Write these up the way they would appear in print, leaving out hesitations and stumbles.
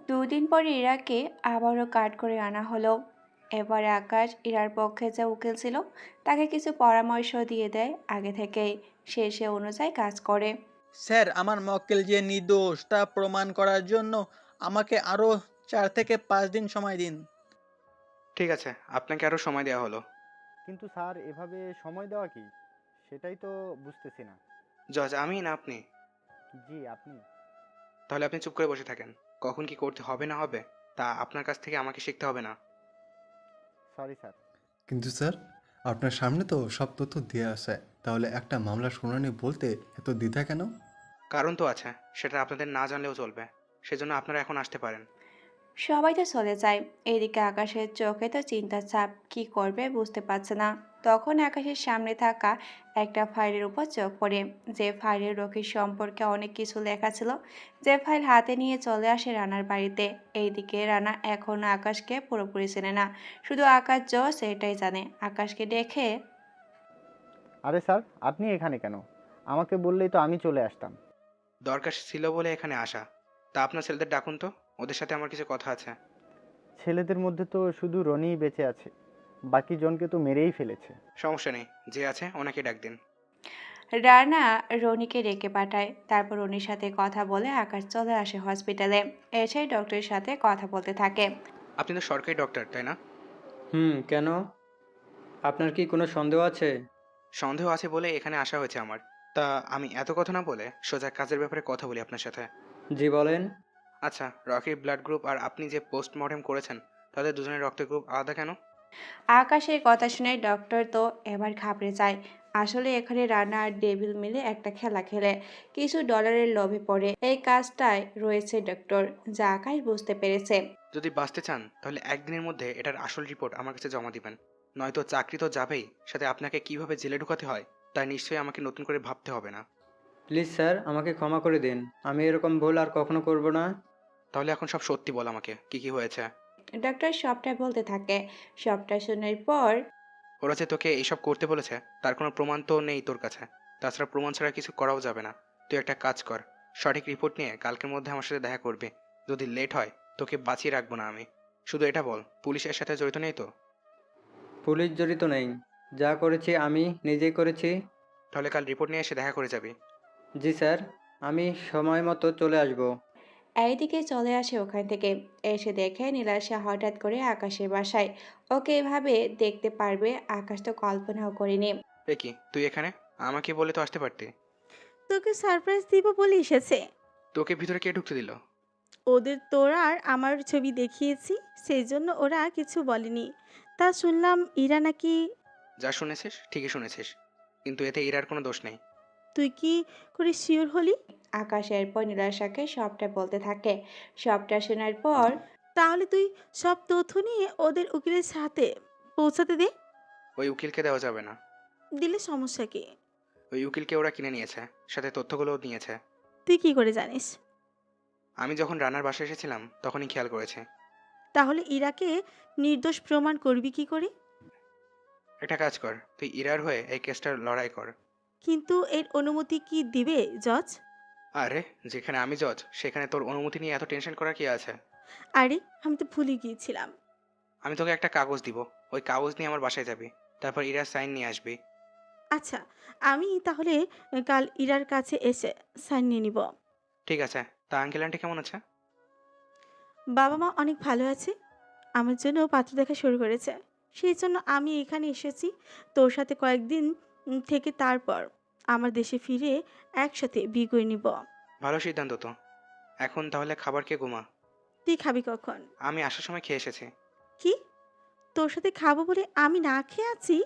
দুদিন পর ইরাকে আবারও কাঠ করে আনা হলো। এবারে আকাশ ইরার পক্ষে যে উকিল ছিল তাকে কিছু পরামর্শ দিয়ে দেয় আগে থেকেই। সে অনুযায়ী কাজ করে। স্যার, আমার মক্কেল যে নির্দোষ তা প্রমাণ করার জন্য আমাকে আরও 4 থেকে 5 দিন সময় দিন। ঠিক আছে, আপনাকে আরও সময় দেওয়া হলো। কিন্তু স্যার, এভাবে সময় দেওয়া কি? সেটাই তো বুঝতেছি না। জজ আমি না আপনি? জি, আপনি। তাহলে আপনি চুপ করে বসে থাকেন। কখন কি করতে হবে না হবে তা আপনার কাছ থেকে আমাকে শিখতে হবে না। Sorry sir. কিন্তু স্যার, আপনার সামনে তো সব তথ্য দেওয়া আছে, তাহলে একটা মামলার শুনানি বলতে এত দ্বিধা কেন? কারণ তো আছে, সেটা আপনাদের না জানলেও চলবে। সেজন্য আপনারা এখন আসতে পারেন। সবাই তো চলে যায়। এদিকে আকাশের চোখে তো চিন্তার ছাপ, কি করবে বুঝতে পারছে না। তখন আকাশের সামনে থাকা একটা ফাইলের উপর চোখ পড়ে। যে ফাইলে রকির সম্পর্কে অনেক কিছু লেখা ছিল। যে ফাইল হাতে নিয়ে চলে আসে রানার বাড়িতে। এইদিকে রানা এখনো আকাশকে পুরোপুরি চেনে না, শুধু আকাশ জজ এটাই জানে। আকাশকে দেখে আরে স্যার, আপনি এখানে কেন? আমাকে বললেই তো আমি চলে আসতাম। দরকার ছিল বলে এখানে আসা। তা আপনার ছেলেদের ডাকুন তো, ওদের সাথে আমার কিছু কথা আছে। ছেলেদের মধ্যে তো শুধু রনিই বেঁচে আছে। বাকি জনকে তো মেরেই ফেলেছে। সমস্যা নেই, যে আছে ওনাকে ডাক দিন। রানা রনিকে ডেকে পাঠায়। তারপর রনির সাথে কথা বলে আকাশ চলে আসে হসপিটালে। এসে ডক্টরের সাথে কথা বলতে থাকে। আপনি তো সরকারি ডক্টর, তাই না? কেন? আপনার কি কোনো সন্দেহ আছে? সন্দেহ আছে বলে এখানে আসা হয়েছে আমার। তা আমি এত কথা না বলে সোজা কাজের ব্যাপারে কথা বলি আপনার সাথে। জি বলেন। আচ্ছা, রকির ব্লাড গ্রুপ আর আপনি যে পোস্টমর্টেম করেছেন তাদের দুজনের রক্তের গ্রুপ আলাদা কেন? আকাশের কথা শুনে ডক্টর তো এবার ঘাবড়ে যায়। আসলে এখানে রানা আর ডেভিল মিলে একটা খেলা খেলে কিছু ডলারের লোভে পড়ে এই কাজটায় রয়েছে ডক্টর, যা আকাশ বুঝতে পেরেছে। যদি বাঁচতে চান তাহলে একদিনের মধ্যে এটার আসল রিপোর্ট আমার কাছে জমা দিবেন। নয়তো চাকরি তো যাবেই, সাথে আপনাকে কিভাবে জেলে ঢুকাতে হয় তা নিশ্চয়ই আমাকে নতুন করে ভাবতে হবে না। প্লিজ স্যার, আমাকে ক্ষমা করে দিন। আমি এরকম ভুল আর কখনো করব না। তাহলে এখন সব সত্যি বল আমাকে, কি কি হয়েছে। ডক্টর সবটা বলতে থাকে। সবটা শোনার পর ওরা যে তোকে এইসব করতে বলেছে তার কোনো প্রমাণ তো নেই তোর কাছে। তাছাড়া প্রমাণ ছাড়া কিছু করাও যাবে না। তুই একটা কাজ কর, সঠিক রিপোর্ট নিয়ে কালকের মধ্যে আমার সাথে দেখা করবি। যদি লেট হয় তোকে বাঁচিয়ে রাখবো না আমি। শুধু এটা বল, পুলিশের সাথে জড়িত নেই তো? পুলিশ জড়িত নেই। যা করেছি আমি নিজেই করেছি। তাহলে কাল রিপোর্ট নিয়ে এসে দেখা করে যাবি। জি স্যার, আমি সময় মতো চলে আসব। এইদিকে চলে আসে ওখান থেকে। এসে দেখে নীলাশা হঠাৎ করে আকাশের বাসায়। ওকে এভাবে দেখতে পারবে আকাশ তো কল্পনাও করেনি। এ কি তুই এখানে? আমাকে বলে তো আসতে পারতি। তোকে সারপ্রাইজ দিব বলে এসেছে। তোকে ভিতরে কে ঢুকতে দিল? ওদের তোর আর আমার ছবি দেখিয়েছি, সেই জন্য ওরা কিছু বলেনি। তা শুনলাম ইরা নাকি। যা শুনেছিস ঠিকই শুনেছিস, কিন্তু এতে ইরার কোনো দোষ নেই। তুই কি করে শিওর হলি? আকাশ এরপর নীলাশাকে সবটা বলতে থাকে। সবটা শোনার পর তাহলে তুই সব তথ্য নিয়ে ওদের উকিলের সাথে পৌঁছাতে দে। ওই উকিলকে দেওয়া যাবে না। দিলে সমস্যা কি? ওই উকিলকে ওরা কিনে নিয়েছে, সাথে তথ্যগুলোও নিয়েছে। তুই কি করে জানিস? আমি যখন রানার বাসায় এসেছিলাম তখনই খেয়াল করেছি। তাহলে ইরাকে নির্দোষ প্রমাণ করবি কি করে? একটা কাজ কর, তুই ইরার হয়ে এই কেসটার লড়াই কর। কিন্তু এর অনুমতি কি দিবে জজ? আরে, যেখানে আমি জজ সেখানে তোর অনুমতি নিয়ে এত টেনশন করার কি আছে? আরে, আমি তো ভুলে গিয়েছিলাম। আমি তোকে একটা কাগজ দিব, ওই কাগজ নিয়ে আমার বাসায় যাবি। তারপর ইরার সাইন নিয়ে আসবি। আচ্ছা, আমি তাহলে কাল ইরার কাছে এসে সাইন নিয়ে নিব। ঠিক আছে। তা আঙ্কেল আন্টি কেমন আছে? বাবা মা অনেক ভালো আছে। আমার জন্য পাত্র দেখা শুরু করেছে। সেই জন্য আমি এখানে এসেছি তোর সাথে কয়েকদিন থেকে, তারপর আমার দেশে ফিরে একসাথে বিয়ে করে নিব। ভালো সিদ্ধান্ত তো। এখন তাহলে খাবার খেয়ে ঘুমা। তুই খাবি কখন? আমি আসার সময় খেয়ে এসেছি। কি? তোর সাথে খাবো বলে আমি না খেয়ে আছি,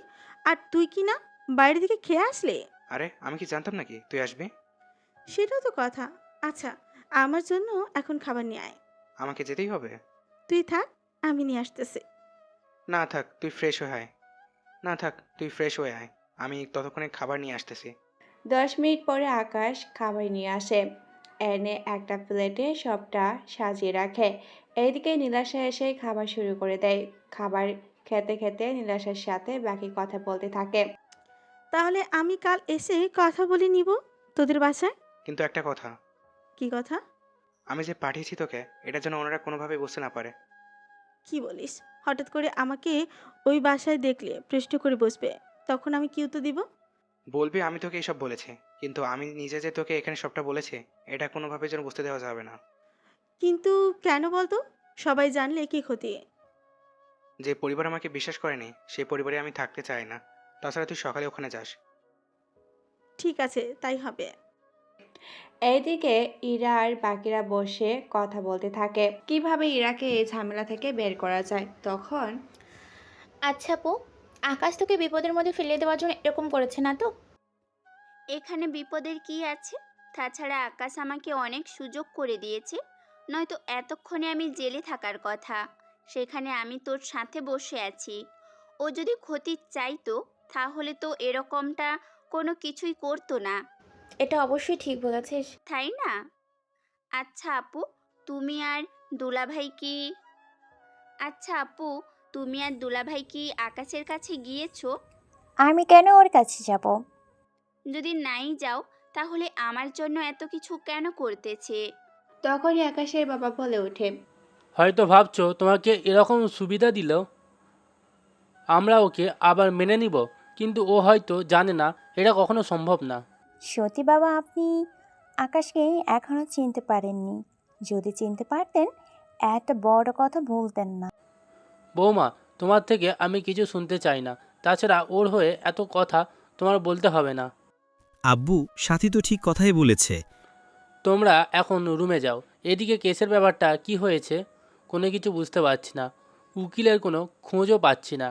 আর তুই কি না বাইরে থেকে খেয়ে আসলে? আরে, আমি কি জানতাম নাকি তুই আসবি? সেটাও তো কথা। আচ্ছা, আমার জন্য এখন খাবার নিয়ে আয়। আমাকে যেতেই হবে? তুই থাক, আমি নিয়ে আসতেছি। না থাক, তুই ফ্রেশ হয়ে আয়। না থাক, তুই ফ্রেশ হয়ে আয়। আমি ততক্ষণে খাবার নিয়ে আসতেছি। 10 মিনিট পরে আকাশ খাবার নিয়ে আসে। এনে একটা প্লেটে সবটা সাজিয়ে রাখে। এইদিকে নীলাশা এসে খাবার শুরু করে দেয়। খাবার খেতে খেতে নীলাশার সাথে বাকি কথা বলতে থাকে। তাহলে আমি কাল এসে কথা বলে নিব। তোদের বাসায়। কিন্তু একটা কথা, কি কথা? আমি যে পাঠিয়েছি তোকে, এটা যেন ওনারা কোনোভাবে বুঝতে না পারে। কি বলিস? হঠাৎ করে আমাকে ওই বাসায় দেখলে প্রশ্ন করে বসবে, তখন আমি কি উত্তর দিব? বলবি আমি তোকে এইসব বলেছি, কিন্তু আমি নিজে যে তোকে এখানে সবটা বলেছি, এটা কোনোভাবে যেন বুঝতে দেওয়া যাবে না। কিন্তু কেন বলতো? সবাই জানলে কি ক্ষতি? যে পরিবার আমাকে বিশ্বাস করেনি, সেই পরিবারে আমি থাকতে চাই না। তাছাড়া তুই সকালে ওখানে যাস। ঠিক আছে, তাই হবে। এইদিকে ইরা আর বাকিরা বসে কথা বলতে থাকে কিভাবে ইরাকে এই ঝামেলা থেকে বের করা যায়। তখন আচ্ছা আপু, আকাশ তোকে বিপদের মধ্যে ফেলে দেওয়ার জন্য এরকম করেছে না তো? এখানে বিপদের কি আছে? তাছাড়া আকাশ আমাকে অনেক সুযোগ করে দিয়েছে, নয়তো এতক্ষণে আমি জেলে থাকার কথা। সেখানে আমি তোর সাথে বসে আছি। ও যদি ক্ষতি চাইতো তাহলে তো এরকমটা কোনো কিছুই করতো না, এটা অবশ্যই ঠিক বলেছিস। তাই না? আচ্ছা আপু, তুমি আর দুলাভাই কি আচ্ছা আপু, তুমি আর দুলাভাই কি আকাশের কাছে গিয়েছো? আমি কেন ওর কাছে যাব? যদি নাই যাও তাহলে আমার জন্য এত কিছু কেন করতেছে? তখনই আকাশের বাবা বলে ওঠে, হয়তো ভাবছো তোমাকে এরকম সুবিধা দিল আমরা ওকে আবার মেনে নিব, কিন্তু ও হয়তো জানে না এটা কখনো সম্ভব না। সত্যি বাবা, আপনি আকাশকে এখনো চিনতে পারেননি। যদি চিনতে পারতেন এত বড় কথা বলতেন না। বৌমা, তোমার থেকে আমি কিছু শুনতে চাই না। তাছাড়া ওর হয়ে এত কথা তোমার বলতে হবে না। আব্বু, সাথী তো ঠিক কথাই বলেছে। তোমরা এখন রুমে যাও। এদিকে কেসের ব্যাপারটা কি হয়েছে কোনো কিছু বুঝতে পারছি না। উকিলের কোনো খোঁজও পাচ্ছি না।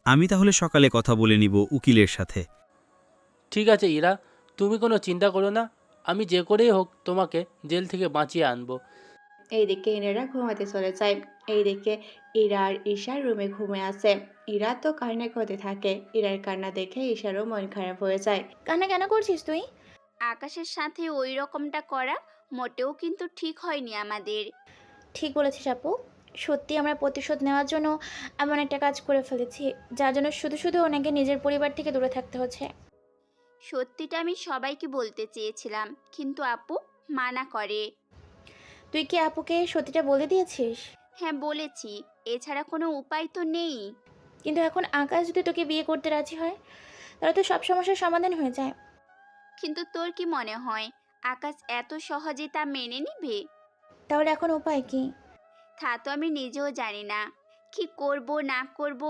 আমি তাহলে সকালে কথা বলে নিব উকিলের সাথে। ঠিক আছে ইরা, তুমি কোনো চিন্তা করো না। আমি যে করেই হোক তোমাকে জেল থেকে বাঁচিয়ে আনবো। এইদিকে ইনারা ঘুমাতে চলে যায়। এইদিকে ইরা আর ঈশার রুমে ঘুমে আছে। ইরা তো কান্না করতে থাকে। ইরার কান্না দেখে ঈশারও মন খারাপ হয়ে যায়। কান্না কেন করছিস তুই? আকাশের সাথে ওই রকমটা করা মোটেও কিন্তু ঠিক হয়নি আমাদের। ঠিক বলেছিস আপু, সত্যি আমরা প্রতিশোধ নেওয়ার জন্য এমন একটা কাজ করে ফেলেছি, যার জন্য শুধু শুধু ওনাকে নিজের পরিবার থেকে দূরে থাকতে হচ্ছে। সত্যিটা আমি সবাইকে বলতে চেয়েছিলাম, কিন্তু আপু মানা করে। তুই কি আপুকে সত্যিটা বলে দিয়েছিস? হ্যাঁ বলেছি, এছাড়া কোনো উপায় তো নেই। কিন্তু এখন আকাশ যদি তোকে বিয়ে করতে রাজি হয়, তাহলে তো সব সমস্যার সমাধান হয়ে যায়। কিন্তু তোর কি মনে হয় আকাশ এত সহজে তা মেনে নিবে? তাহলে এখন উপায় কি? তা তো আমি নিজেও জানি না। কি করব না করব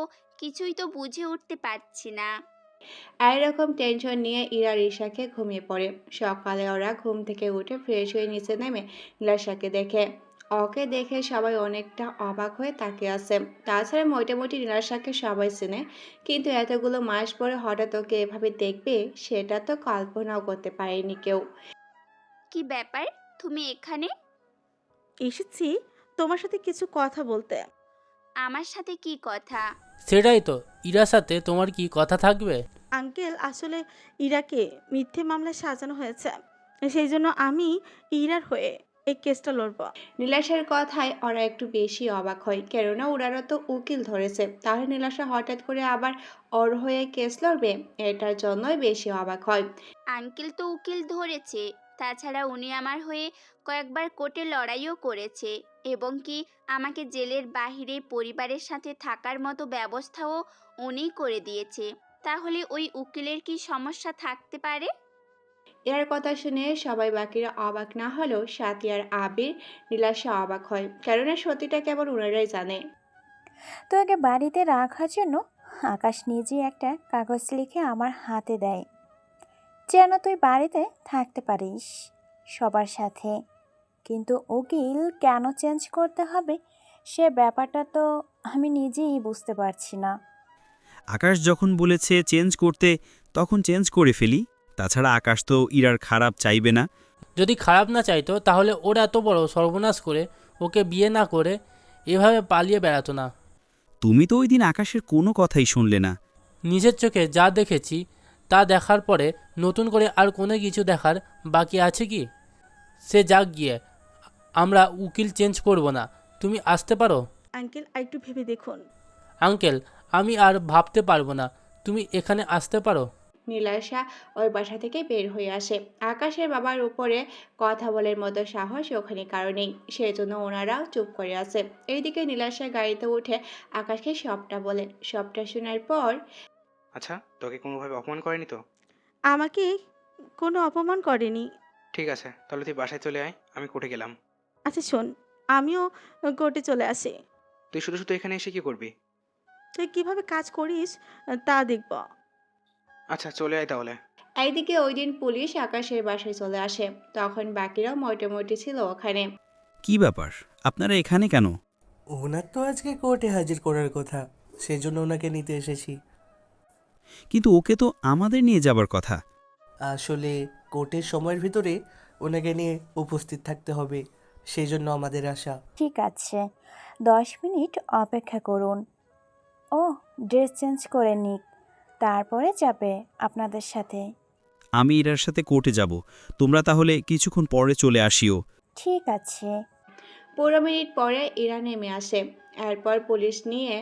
কিছুই তো বুঝে উঠতে পারছি না। এইরকম টেনশন নিয়ে ইরা আর ঈশাকে ঘুমিয়ে পড়ে। সকালে ওরা ঘুম থেকে উঠে ফ্রেশ হয়ে নিচে নেমে নীলাশাকে দেখে। ওকে দেখে সবাই অনেকটা অবাক হয়ে তাকিয়ে আছে। তাছাড়া মোটামুটি নীলাশাকে সবাই চেনে, কিন্তু এতগুলো মাস পরে হঠাৎ ওকে এভাবে দেখবে সেটা তো কল্পনাও করতে পারেনি কেউ। কি ব্যাপার, তুমি এখানে? এসেছি তোমার সাথে কিছু কথা বলতে। আমার সাথে কি কথা? সেটাই তো, ইরার সাথে তোমার কি কথা থাকবে? আঙ্কেল, আসলে ইরাকে মিথ্যে মামলায় সাজানো হয়েছে, সেই জন্য আমি ইরার হয়ে এই কেসটা লড়ব। নীলাশার কথায় ওরা একটু বেশি অবাক হয়, কেননা ওনারা তো উকিল ধরেছে। তাহলে নীলাশা হঠাৎ করে আবার ওর হয়ে কেস লড়বে, এটার জন্যই বেশি অবাক হয়। আঙ্কেল তো উকিল ধরেছে, তাছাড়া উনি আমার হয়ে কয়েকবার কোর্টে লড়াইও করেছে, এবং কি আমাকে জেলের বাহিরে পরিবারের সাথে থাকার মতো ব্যবস্থাও উনিই করে দিয়েছে। তাহলে ওই উকিলের কি সমস্যা থাকতে পারে? এর কথা শুনে সবাই বাকিরা অবাক না হলেও সাথী আর আবির নীলাশা অবাক হয়, কেননা সত্যিটা কেবল ওনারাই জানে। তোকে বাড়িতে রাখার জন্য আকাশ নিজে একটা কাগজ লিখে আমার হাতে দেয়, যেন তুই বাড়িতে থাকতে পারিস সবার সাথে। কিন্তু উকিল কেন চেঞ্জ করতে হবে সে ব্যাপারটা তো আমি নিজেই বুঝতে পারছি না। আকাশ যখন বলেছে চেঞ্জ করতে, তখন চেঞ্জ করে ফেলি। তাছাড়া আকাশ তো ইরার খারাপ চাইবে না। যদি খারাপ না চাইতো তাহলে ওর এত বড় সর্বনাশ করে ওকে বিয়ে না করে এভাবে পালিয়ে বেড়াতো না। তুমি তো ওই দিন আকাশের কোনো কথাই শুনলে না। নিজের চোখে যা দেখেছি তা দেখার পরে নতুন করে আর কোনো কিছু দেখার বাকি আছে কি? সে যাক গিয়ে, আমরা উকিল চেঞ্জ করব না। তুমি আসতে পারো। আঙ্কেল, একটু ভেবে দেখুন। আঙ্কেল, আমি আর ভাবতে পারবো না। তুমি এখানে আসতে পারো। নীলাশা ওই বাসা থেকে বের হয়ে আসে। আকাশের বাবার উপরে কথা বলার মতো সাহস ওখানে কারো নেই, সেজন্য ওনারাও চুপ করে আছে। এইদিকে নীলাশা গাড়িতে উঠে আকাশকে সবটা বলে। সবটা শোনার পর আচ্ছা, তোকে কোনোভাবে অপমান করেনি তো? আমাকে কোনো অপমান করেনি। ঠিক আছে, তাহলে তুই বাসায় চলে আয়, আমি কোর্টে গেলাম। আচ্ছা শোন, আমিও কোর্টে চলে আসি। তুই শুধু শুধু এখানে এসে কি করবি? তুই কিভাবে কাজ করিস তা দেখব। আচ্ছা, চলে আয় তাহলে। একদিকে ওই দিন পুলিশ আকাশের বাসায় চলে আসে, তখন বাকিরাও মোটামুটি ছিল ওখানে। কি ব্যাপার, আপনারা এখানে কেন? ওনার তো আজকে কোর্টে হাজির করার কথা, সেই জন্য ওনাকে নিতে এসেছি। কিন্তু ওকে তো আমাদের নিয়ে যাবার কথা। আসলে কোর্টের সময়ের ভিতরে ওনাকে নিয়ে উপস্থিত থাকতে হবে, সেই জন্য আমাদের আশা। ঠিক আছে, 10 মিনিট অপেক্ষা করুন। ও ড্রেস চেঞ্জ করে নিক, তারপরে যাবে আপনাদের সাথে। আমি ইরার সাথে কোর্টে যাব, তোমরা তাহলে কিছুক্ষণ পরে চলে আসিও। ঠিক আছে। 15 মিনিট পরে ইরা নেমে আসে, এরপর পুলিশ নিয়ে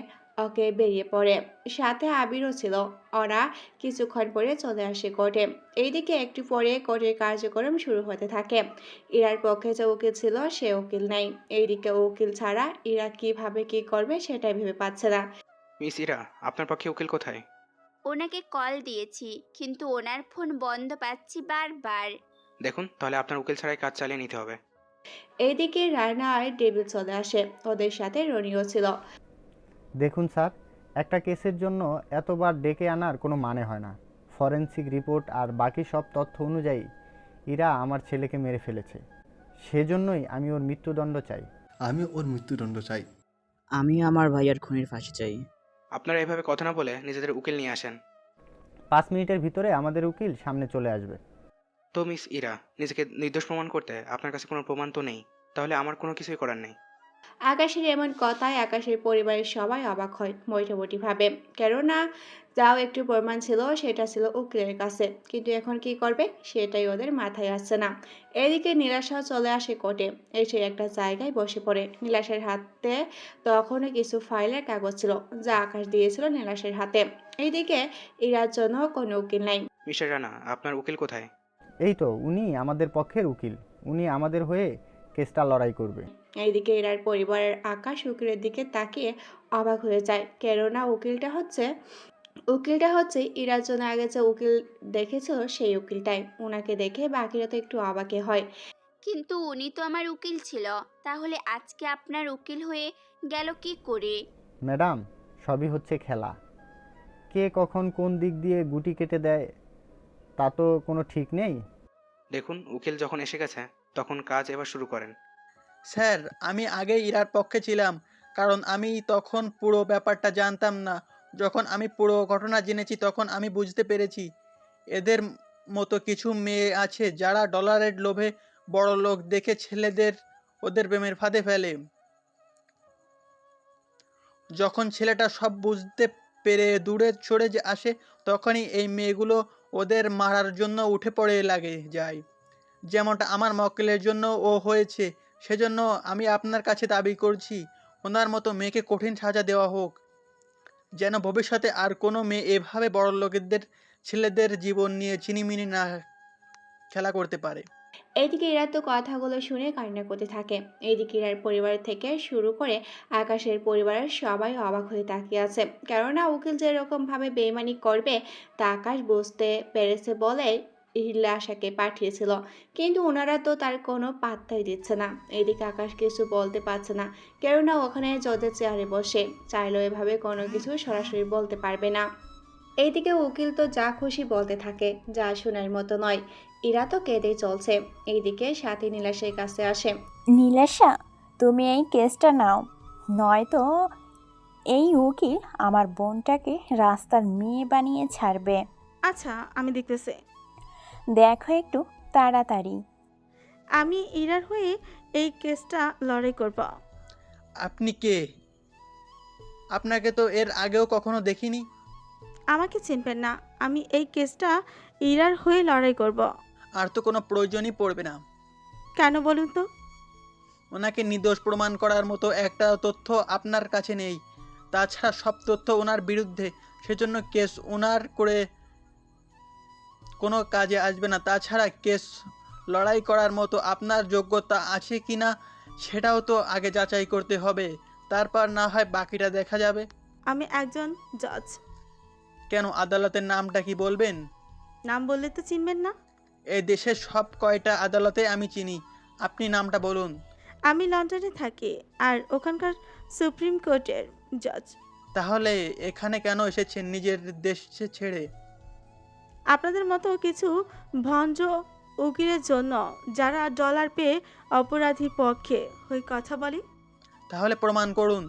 ওকে বেরিয়ে পড়ে। সাথে আবিরও ছিল। ওরা কিছুক্ষণ পরে চলে আসে কোর্টে। এইদিকে একটু পরে কোর্টের কার্যক্রম শুরু হতে থাকে। ইরার পক্ষে যে উকিল ছিল সে উকিল নাই। এইদিকে উকিল ছাড়া ইরা কিভাবে কি করবে সেটাই ভেবে পাচ্ছে না। মিস ইরা, আপনার পক্ষে উকিল কোথায়? ওনাকে কল দিয়েছি, কিন্তু ওনার ফোন বন্ধ পাচ্ছি বারবার। দেখুন, তাহলে আপনার উকিল ছাড়াই কাজ চালিয়ে নিতে হবে। এইদিকে রায়না আর ডেভিড চলে আসে, ওদের সাথে রনিও ছিল। দেখুন স্যার, একটা কেসের জন্য এতবার ডেকে আনার কোনো মানে হয় না। ফরেনসিক রিপোর্ট আর বাকি সব তথ্য অনুযায়ী ইরা আমার ছেলেকে মেরে ফেলেছে। সেজন্যই আমি ওর মৃত্যুদণ্ড চাই। আমি ওর মৃত্যুদণ্ড চাই। আমি আমার ভাইয়ার খুনির ফাঁসি চাই। আপনারা এভাবে কথা না বলে নিজেদের উকিল নিয়ে আসেন। 5 মিনিটের ভিতরে আমাদের উকিল সামনে চলে আসবে। তো মিস ইরা, নিজেকে নির্দোষ প্রমাণ করতে আপনার কাছে কোনো প্রমাণ তো নেই, তাহলে আমার কোনো কিছুই করার নেই। আকাশের এমন কথায় আকাশের পরিবারের সবাই অবাক হয় মোটামুটি ভাবে, কেননা যাও একটু প্রমাণ ছিল সেটা ছিল উকিলের কাছে, কিন্তু এখন কি করবে সেটাই ওদের মাথায় আসছে না। এদিকে নীলাশাও চলে আসে কোর্টে, এসে একটা জায়গায় বসে পড়ে। নীলাশার হাতে তখনও কিছু ফাইলের কাগজ ছিল, যা আকাশ দিয়েছিল নীলাশার হাতে। এইদিকে ইরার জন্য কোনো উকিল নাই। মিস্টার রানা, আপনার উকিল কোথায়? এই তো উনি আমাদের পক্ষের উকিল, উনি আমাদের হয়ে কেসটা লড়াই করবে। এইদিকে ইরার পরিবারের আকাশ উকিলের দিকে তাকিয়ে অবাক হয়ে যায়, কেননা উকিলটা হচ্ছে ইরার জন্য আগে যে উকিল দেখেছিল সেই উকিলটাই। ওনাকে দেখে বাকিরা তো একটু অবাকে হয়। কিন্তু উনি তো আমার উকিল ছিল, তাহলে আজকে আপনার উকিল হয়ে গেল কি করে? ম্যাডাম, সবই হচ্ছে খেলা। কে কখন কোন দিক দিয়ে গুটি কেটে দেয় তা তো কোনো ঠিক নেই। দেখুন, উকিল যখন এসে গেছে তখন কাজ এবার শুরু করেন। স্যার, আমি আগে ইরার পক্ষে ছিলাম, কারণ আমি তখন পুরো ব্যাপারটা জানতাম না। যখন আমি পুরো ঘটনা জেনেছি তখন আমি বুঝতে পেরেছি এদের মতো কিছু মেয়ে আছে যারা ডলারের লোভে বড় লোক দেখে ছেলেদের ওদের প্রেমের ফাঁদে ফেলে। যখন ছেলেটা সব বুঝতে পেরে দূরে সরে আসে তখনই এই মেয়েগুলো ওদের মারার জন্য উঠে পড়ে লাগে যায়, যেমনটা আমার মক্কেলের জন্য ও হয়েছে। সেজন্য আমি আপনার কাছে দাবি করছি ওনার মতো মেয়েকে কঠিন সাজা দেওয়া হোক, যেন ভবিষ্যতে আর কোনো মেয়ে এভাবে বড় লোকেদের ছেলেদের জীবন নিয়ে চিনিমিনি না খেলা করতে পারে। এইদিকে ইরা তো কথাগুলো শুনে কান্না করতে থাকে। এইদিকে ইরার পরিবার থেকে শুরু করে আকাশের পরিবারের সবাই অবাক হয়ে তাকিয়ে আছে, কেননা উকিল যেরকম ভাবে বেইমানি করবে তা আকাশ বুঝতে পেরেছে বলে নীলাশাকে পাঠিয়েছিল, কিন্তু ওনারা তো তার কোনো পাত্তাই দিচ্ছে না। এইদিকে আকাশ কিছু বলতে পারছে না, কেননা ওখানে জজের চেয়ারে বসে, চাইলেও এভাবে কোনো কিছু সরাসরি বলতে পারবে না। এইদিকে উকিল তো যা খুশি বলতে থাকে, যা শোনার মতো নয়। ইরা তো কেঁদেই চলছে। এইদিকে সাথী নীলাশের কাছে আসে। নীলাশা, তুমি এই কেসটা নাও, নয়তো এই উকিল আমার বোনটাকে রাস্তার মেয়ে বানিয়ে ছাড়বে। আচ্ছা, আমি দেখতেছি। দেখো একটু তাড়াতাড়ি। আমি ইরার হয়ে এই কেসটা লড়াই করব। আপনি কে? আপনাকে তো এর আগেও কখনো দেখিনি। আমাকে চিনবেন না, আমি এই কেসটা ইরার হয়ে লড়াই করব। আর তো কোনো প্রয়োজনই পড়বে না। কেন বলুন তো? ওনাকে নির্দোষ প্রমাণ করার মতো একটা তথ্য আপনার কাছে নেই, তাছাড়া সব তথ্য ওনার বিরুদ্ধে। সেজন্য কেস ওনার করে কোনো কাজে আসবে না। তাছাড়া কেস লড়াই করার মতো আপনার যোগ্যতা আছে কি না সেটাও তো আগে যাচাই করতে হবে। তারপর না হয় বাকিটা দেখা যাবে। আমি একজন জজ। কেন, আদালতের নামটা কি বলবেন? নাম বললে তো চিনবেন না। এই দেশের সব কয়টা আদালতে আমি চিনি, আপনি নামটা বলুন। আমি লন্ডনে থাকি আর ওখানকার সুপ্রিম কোর্টের জজ। তাহলে এখানে কেন এসেছেন নিজের দেশ ছেড়ে? আপনাদের মতো কিছু ভঞ্জ উকিলের জন্য, যারা ডলার পেয়ে অপরাধীর পক্ষে হয়ে কথা বলে। তাহলে প্রমাণ করুন।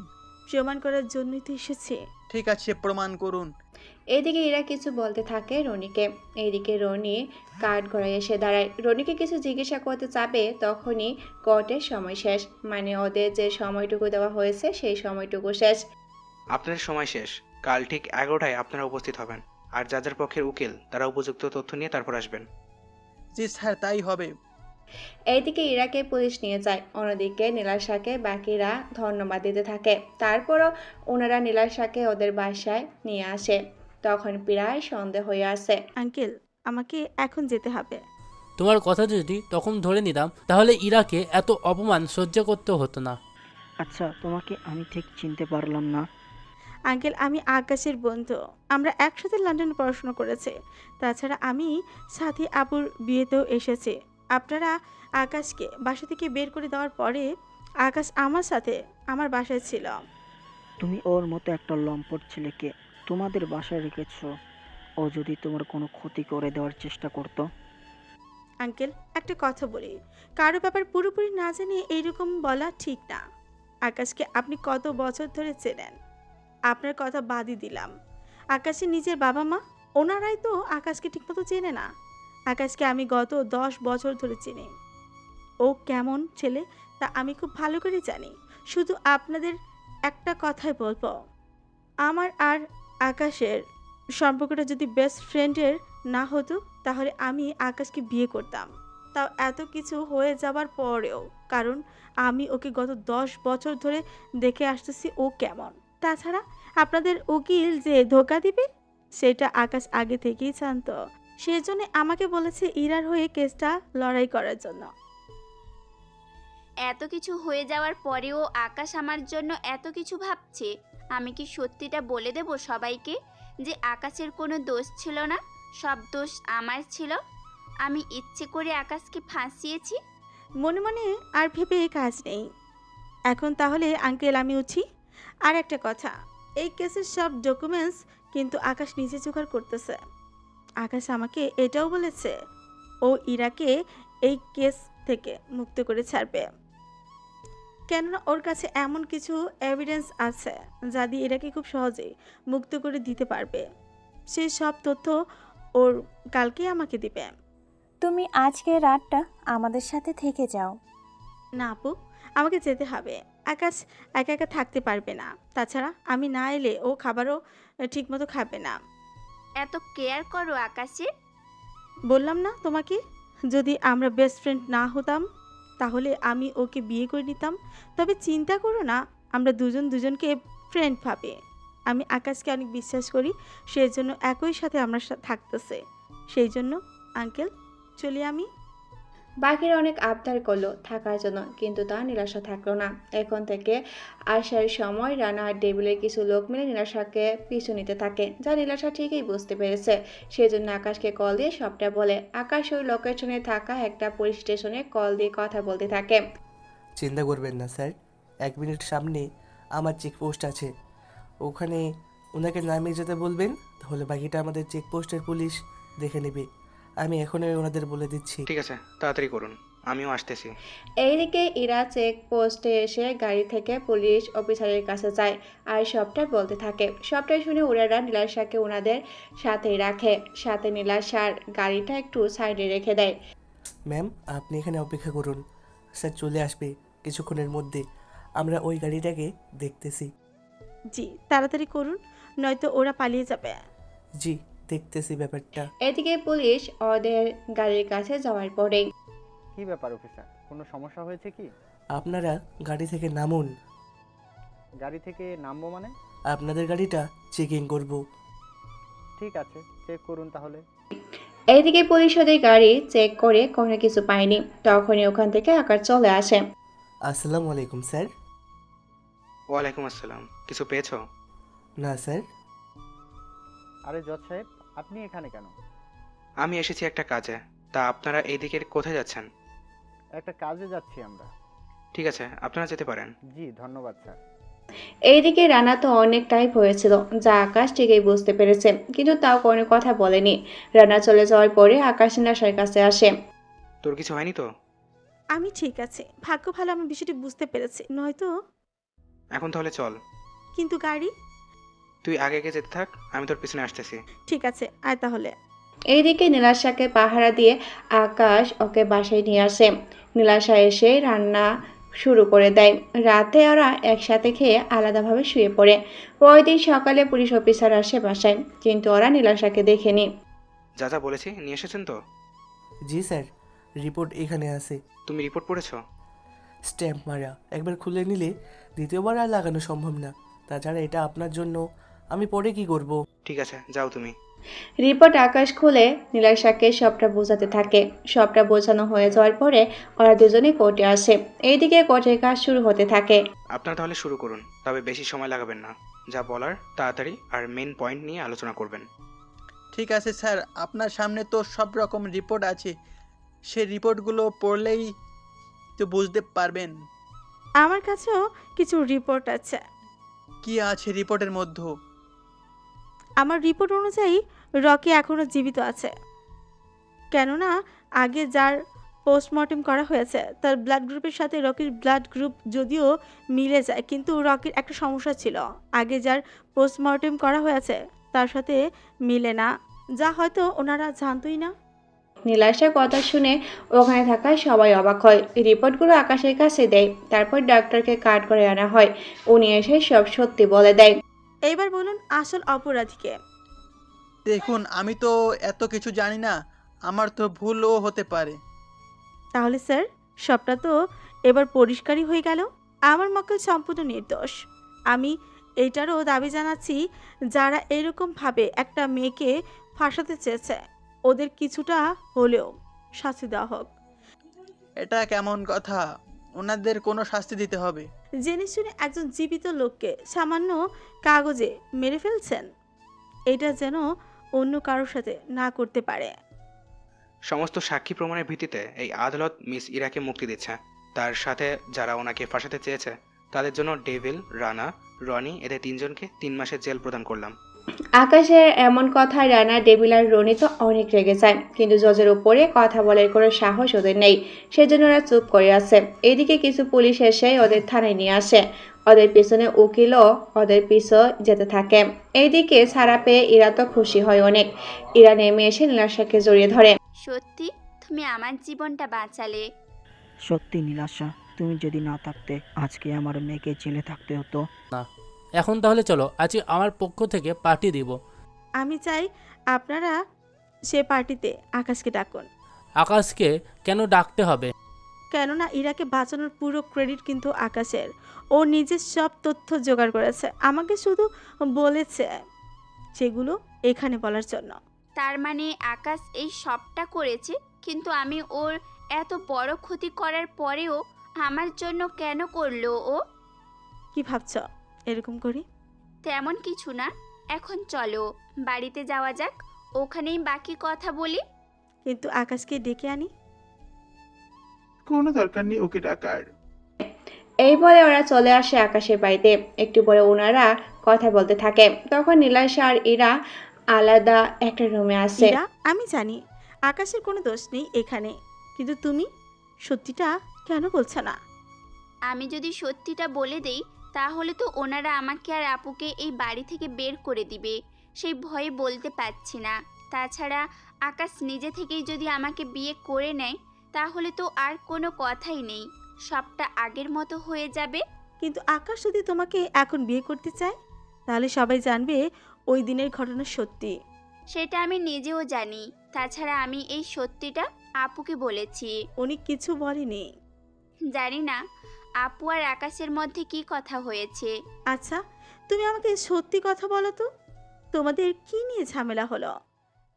প্রমাণ করার জন্যই তো এসেছে। ঠিক আছে, প্রমাণ করুন। এদিকে ইরা কিছু বলতে থাকে রনিকে। এইদিকে রনি কাঠ গড়ায় এসে দাঁড়ায়। রনিকে কিছু জিজ্ঞাসা করতে যাবে, তখনই কোর্টের সময় শেষ। মানে ওদের যে সময়টুকু দেওয়া হয়েছে সেই সময়টুকু শেষ। আপনার সময় শেষ। কাল ঠিক 11টায় আপনারা উপস্থিত হবেন, আর যাদের পক্ষের উকিল তারা উপযুক্ত তথ্য নিয়ে তারপর আসবেন। জি স্যার, তাই হবে। এইদিকে ইরাকে পুলিশ নিয়ে যায়, অন্যদিকে নীলাশাকে বাকিরা ধন্যবাদ দিতে থাকে। তারপরও ওনারা নীলাশাকে ওদের বাসায় নিয়ে আসে। তখন প্রায় সন্ধে হয়ে আসে। আঙ্কেল, আমাকে এখন যেতে হবে। তোমার কথা যদি তখন ধরে নিতাম তাহলে ইরাকে এত অপমান সহ্য করতে হতো না। আচ্ছা, তোমাকে আমি ঠিক চিনতে পারলাম না। আঙ্কেল, আমি আকাশের বন্ধু। আমরা একসাথে লন্ডনে পড়াশোনা করেছি। তাছাড়া আমি সাথী আপুর বিয়েতেও এসেছি। আপনারা আকাশকে বাসা থেকে বের করে দেওয়ার পরে আকাশ আমার সাথে আমার বাসায় ছিল। তুমি ওর মতো একটা লম্পট ছেলেকে তোমাদের বাসায় রেখেছো। ও যদি তোমার কোনো ক্ষতি করে দেওয়ার চেষ্টা করতো? আঙ্কেল, একটা কথা বলি, কারো ব্যাপার পুরোপুরি না জানিয়ে এইরকম বলা ঠিক না। আকাশকে আপনি কত বছর ধরে চেনেন? আপনার কথা বাদই দিলাম, আকাশের নিজের বাবা মা, ওনারাই তো আকাশকে ঠিকমতো চেনে না। আকাশকে আমি গত 10 বছর ধরে চিনি। ও কেমন ছেলে তা আমি খুব ভালো করে জানি। শুধু আপনাদের একটা কথাই বলবো, আমার আর আকাশের সম্পর্কটা যদি বেস্ট ফ্রেন্ডের না হতো তাহলে আমি আকাশকে বিয়ে করতাম, তাও এত কিছু হয়ে যাবার পরেও। কারণ আমি ওকে গত 10 বছর ধরে দেখে আসতেছি ও কেমন। তাছাড়া আপনাদের উকিল যে ধোকা দিবে সেটা আকাশ আগে থেকেই জানতো। সেজন্য আমাকে বলেছে ইরার হয়ে কেসটা লড়াই করার জন্য। এত কিছু হয়ে যাওয়ার পরেও আকাশ আমার জন্য এত কিছু ভাবছে। আমি কি সত্যিটা বলে দেব সবাইকে যে আকাশের কোনো দোষ ছিল না, সব দোষ আমার ছিল? আমি ইচ্ছে করে আকাশকে ফাঁসিয়েছি। মনে মনে আর ভেবে কাজ নেই। এখন তাহলে আঙ্কেল আমি উঠি। আর একটা কথা, এই কেসের সব ডকুমেন্টস কিন্তু আকাশ নিজে জোগাড় করতেছে। আকাশ আমাকে এটাও বলেছে ও ইরাকে এই কেস থেকে মুক্ত করে ছাড়বে, কেননা ওর কাছে এমন কিছু এভিডেন্স আছে যা দিয়ে ইরাকে খুব সহজেই মুক্ত করে দিতে পারবে। সেই সব তথ্য ওর কালকে আমাকে দিবে। তুমি আজকে রাতটা আমাদের সাথে থেকে যাও। না আপু, আমাকে যেতে হবে। আকাশ একা একা থাকতে পারবে না। তাছাড়া আমি না এলে ও খাবারও ঠিকমতো খাবে না। এত কেয়ার করো আকাশের? বললাম না তোমাকে, যদি আমরা বেস্ট ফ্রেন্ড না হতাম তাহলে আমি ওকে বিয়ে করে নিতাম। তবে চিন্তা করো না, আমরা দুজন দুজনকে ফ্রেন্ড ভাবে। আমি আকাশকে অনেক বিশ্বাস করি, সেই জন্য একই সাথে আমরা থাকতেছে। সেই জন্য আঙ্কেল চলি আমি। বাকিরা অনেক আবদার করলো থাকার জন্য, কিন্তু তা নিরাশা থাকলো না। এখন থেকে আসার সময় রানা আর টেবিলের কিছু লোক মিলে নিরাশাকে পিছু নিতে থাকে, যা নিরাশা ঠিকই বুঝতে পেরেছে। সেজন্য আকাশকে কল দিয়ে সবটা বলে। আকাশ ওই লোকেশনে থাকা একটা পুলিশ স্টেশনে কল দিয়ে কথা বলতে থাকে। চিন্তা করবেন না স্যার, 1 মিনিট সামনে আমার চেকপোস্ট আছে, ওখানে ওনাকে নামিয়ে যেতে বলবেন, তাহলে বাকিটা আমাদের চেকপোস্টের পুলিশ দেখে নেবে। আমি এখনই ওনাদের বলে দিচ্ছি। ঠিক আছে, তাড়াতাড়ি করুন, আমিও আসতেছি। এইদিকে ইরা চেক পোস্টে এসে গাড়ি থেকে পুলিশ অফিসারের কাছে যায় আর সবটা বলতে থাকে। সবটাই শুনে ওনারা নীলাশাকে ওনাদের সাথেই রাখে। সাথে নীলাশার গাড়িটা একটু সাইডে রেখে দেয়। ম্যাম, আপনি এখানে অপেক্ষা করুন, স্যার চলে আসবে কিছুক্ষণের মধ্যে। আমরা ওই গাড়িটাকে দেখতেছি। জি তাড়াতাড়ি করুন, নয়তো ওরা পালিয়ে যাবে। জি দেখতেছি ব্যাপারটা। এদিকে পুলিশ ওদের গাড়ির কাছে যাওয়ার পরেই, কি ব্যাপার অফিসার, কোনো সমস্যা হয়েছে কি? আপনারা গাড়ি থেকে নামুন। গাড়ি থেকে নামবো মানে? আপনাদের গাড়িটা চেকিং করব। ঠিক আছে, চেক করুন তাহলে। এইদিকে পুলিশ ওদের গাড়ি চেক করে কোনো কিছু পায়নি। তখনই ওখান থেকে আকাশ চলে আসে। আসসালামু আলাইকুম স্যার। ওয়ালাইকুম আসসালাম। কিছু পেয়েছো? না স্যার। আরে জজ সাহেব, আপনি এখানে কেন? আমি এসেছি একটা কাজে। তা আপনারা এইদিকে কোথায় যাচ্ছেন? একটা কাজে যাচ্ছি আমরা। ঠিক আছে, আপনারা যেতে পারেন। জি ধন্যবাদ স্যার। এইদিকে রানা তো অনেক টাইপ হয়েছিল, যা আকাশ ঠিকই বুঝতে পেরেছে, কিন্তু তাও কোনো কথা বলেনি। রানা চলে যাওয়ার পরে আকাশ নিলাশার কাছে আসে। তোর কিছু হয়নি তো? আমি ঠিক আছে, ভাগ্য ভালো আমি বিষয়টি বুঝতে পেরেছি, নয়তো। এখন তাহলে চল। কিন্তু গাড়ি? তুই আগে আগে যেতে থাক, আমি তোর পিছনে আসতেছি। ঠিক আছে, আয় তাহলে। এইদিকে নীলাশাকে পাহারা দিয়ে আকাশ ওকে বাসায় নিয়ে আসে। নীলাশা এসে রান্না শুরু করে দেয়। রাতে ওরা একসাথে খেয়ে আলাদাভাবে শুয়ে পড়ে। পরের দিন সকালে পুলিশ অফিসার আসে বাসায়, কিন্তু ওরা নীলাশাকে দেখেনি। যা যা বলেছি নিয়ে এসেছেন তো? জি স্যার, রিপোর্ট এখানে আছে। তুমি রিপোর্ট পড়েছো? স্ট্যাম্প মারা, একবার খুলে নিলে দ্বিতীয়বার আর লাগানো সম্ভব না। তাছাড়া এটা আপনার জন্য, আমি পরে কি করব? ঠিক আছে, যাও তুমি। রিপোর্ট আকাশ খুলে নীলাশাকে সবটা বোঝাতে থাকে। সবটা বোঝানো হয়ে যাওয়ার পরে ওরা দুজনে কোর্টে আসে। এইদিকে কোর্টের কাজ শুরু হতে থাকে। আপনারা তাহলে শুরু করুন, তবে বেশি সময় লাগাবেন না। যা বলার তাড়াতাড়ি আর মেন পয়েন্ট নিয়ে আলোচনা করবেন। ঠিক আছে স্যার, আপনার সামনে তো সব রকম রিপোর্ট আছে, সেই রিপোর্টগুলো পড়লেই তো বুঝতে পারবেন। আমার কাছেও কিছু রিপোর্ট আছে। কি আছে রিপোর্টের মধ্যে? আমার রিপোর্ট অনুযায়ী রকি এখনও জীবিত আছে, কেননা আগে যার পোস্টমর্টেম করা হয়েছে তার ব্লাড গ্রুপের সাথে রকির ব্লাড গ্রুপ যদিও মিলে যায়, কিন্তু রকির একটা সমস্যা ছিল, আগে যার পোস্টমর্টেম করা হয়েছে তার সাথে মিলে না, যা হয়তো ওনারা জানতোই না। নীলাশার কথা শুনে ওখানে থাকা সবাই অবাক হয়। রিপোর্টগুলো আকাশের কাছে দেয়। তারপর ডাক্তারকে কার্ড করে আনা হয়। উনি এসে সব সত্যি বলে দেয়। এইবার বলুন আসল অপরাধীকে। দেখুন, আমি তো এত কিছু জানি না, আমার তো ভুলও হতে পারে। তাহলে স্যার, সবটা তো এবার পরিষ্কারই হয়ে গেল। আমার মক্কেল সম্পূর্ণ নির্দোষ। আমি এইটারও দাবি জানাচ্ছি, যারা এরকমভাবে একটা মেয়েকে ফাঁসাতে চেয়েছে ওদের কিছুটা হলেও শাস্তি দেওয়া হোক। এটা কেমন কথা? ওনাদের কোনো শাস্তি দিতে হবে? জেনে শুনে একজন জীবিত লোককে সামান্য কাগজে মেরে ফেলছেন, এটা যেন অন্য কারোর সাথে না করতে পারে। সমস্ত সাক্ষী প্রমাণের ভিত্তিতে এই আদালত মিস ইরাকে মুক্তি দিচ্ছে। তার সাথে যারা ওনাকে ফাঁসাতে চেয়েছে তাদের জন্য ডেভিল, রানা, রনি, এদের তিনজনকে 3 মাসের জেল প্রদান করলাম। আকাশের এমন কথায় রানা, ডেভিল আর রনি তো অনেক রেগে যায়, কিন্তু জজের উপরে কথা বলার কোনো সাহস ওদের নেই, সেজন্য ওরা চুপ করে আছে। এদিকে কিছু পুলিশ এসে ওদের থানায় নিয়ে আসে। ওদের পিছনে উকিলও ওদের পিছু যেতে থাকে। এইদিকে ছাড়া পেয়ে ইরা তো খুশি হয় অনেক। ইরা নেমে এসে নীলাশাকে জড়িয়ে ধরে। সত্যি তুমি আমার জীবনটা বাঁচালে। সত্যি নীলাশা, তুমি যদি না থাকতে আজকে আমার মেয়েকে জেলে থাকতে হতো না। এখন তাহলে চলো, আজকে আমার পক্ষ থেকে পার্টি দিব। আমি চাই আপনারা সে পার্টিতে আকাশকে ডাকুন। আকাশকে কেন ডাকতে হবে? কেননা ইরাকে বাঁচানোর পুরো ক্রেডিট কিন্তু আকাশের। ও নিজের সব তথ্য জোগাড় করেছে, আমাকে শুধু বলেছে সেগুলো এখানে বলার জন্য। তার মানে আকাশ এই সবটা করেছে, কিন্তু আমি ওর এত বড় ক্ষতি করার পরেও আমার জন্য কেন করলো ও? কি ভাবছ এরকম করি? তেমন কিছু না, এখন চলো বাড়িতে যাওয়া যাক, ওখানেই বাকি কথা বলি। কিন্তু আকাশকে ডেকে আনি। কোনো দরকার নেই ওকে ডাকার। এই বলে ওরা চলে আসে আকাশের বাড়িতে। একটু পরে ওনারা কথা বলতে থাকে। তখন নীলাশা আর ইরা আলাদা একটা রুমে আসে। ইরা, আমি জানি আকাশের কোনো দোষ নেই এখানে, কিন্তু তুমি সত্যিটা কেন বলছো না? আমি যদি সত্যিটা বলে দেই তাহলে তো ওনারা আমাকে আর আপুকে এই বাড়ি থেকে বের করে দিবে, সেই ভয়ে বলতে পারছি না। তাছাড়া আকাশ নিজে থেকেই যদি আমাকে বিয়ে করে নেয় তাহলে তো আর কোনো কথাই নেই, সবটা আগের মতো হয়ে যাবে। কিন্তু আকাশ যদি তোমাকে এখন বিয়ে করতে চায় তাহলে সবাই জানবে ওই দিনের ঘটনা সত্যি। সেটা আমি নিজেও জানি। তাছাড়া আমি এই সত্যিটা আপুকে বলেছি। উনি কিছু বলেনি। জানি না আপু আর আকাশের মধ্যে কি কথা হয়েছে। আচ্ছা, তুমি আমাকে সত্যি কথা বলো তো, তোমাদের কি নিয়ে ঝামেলা হলো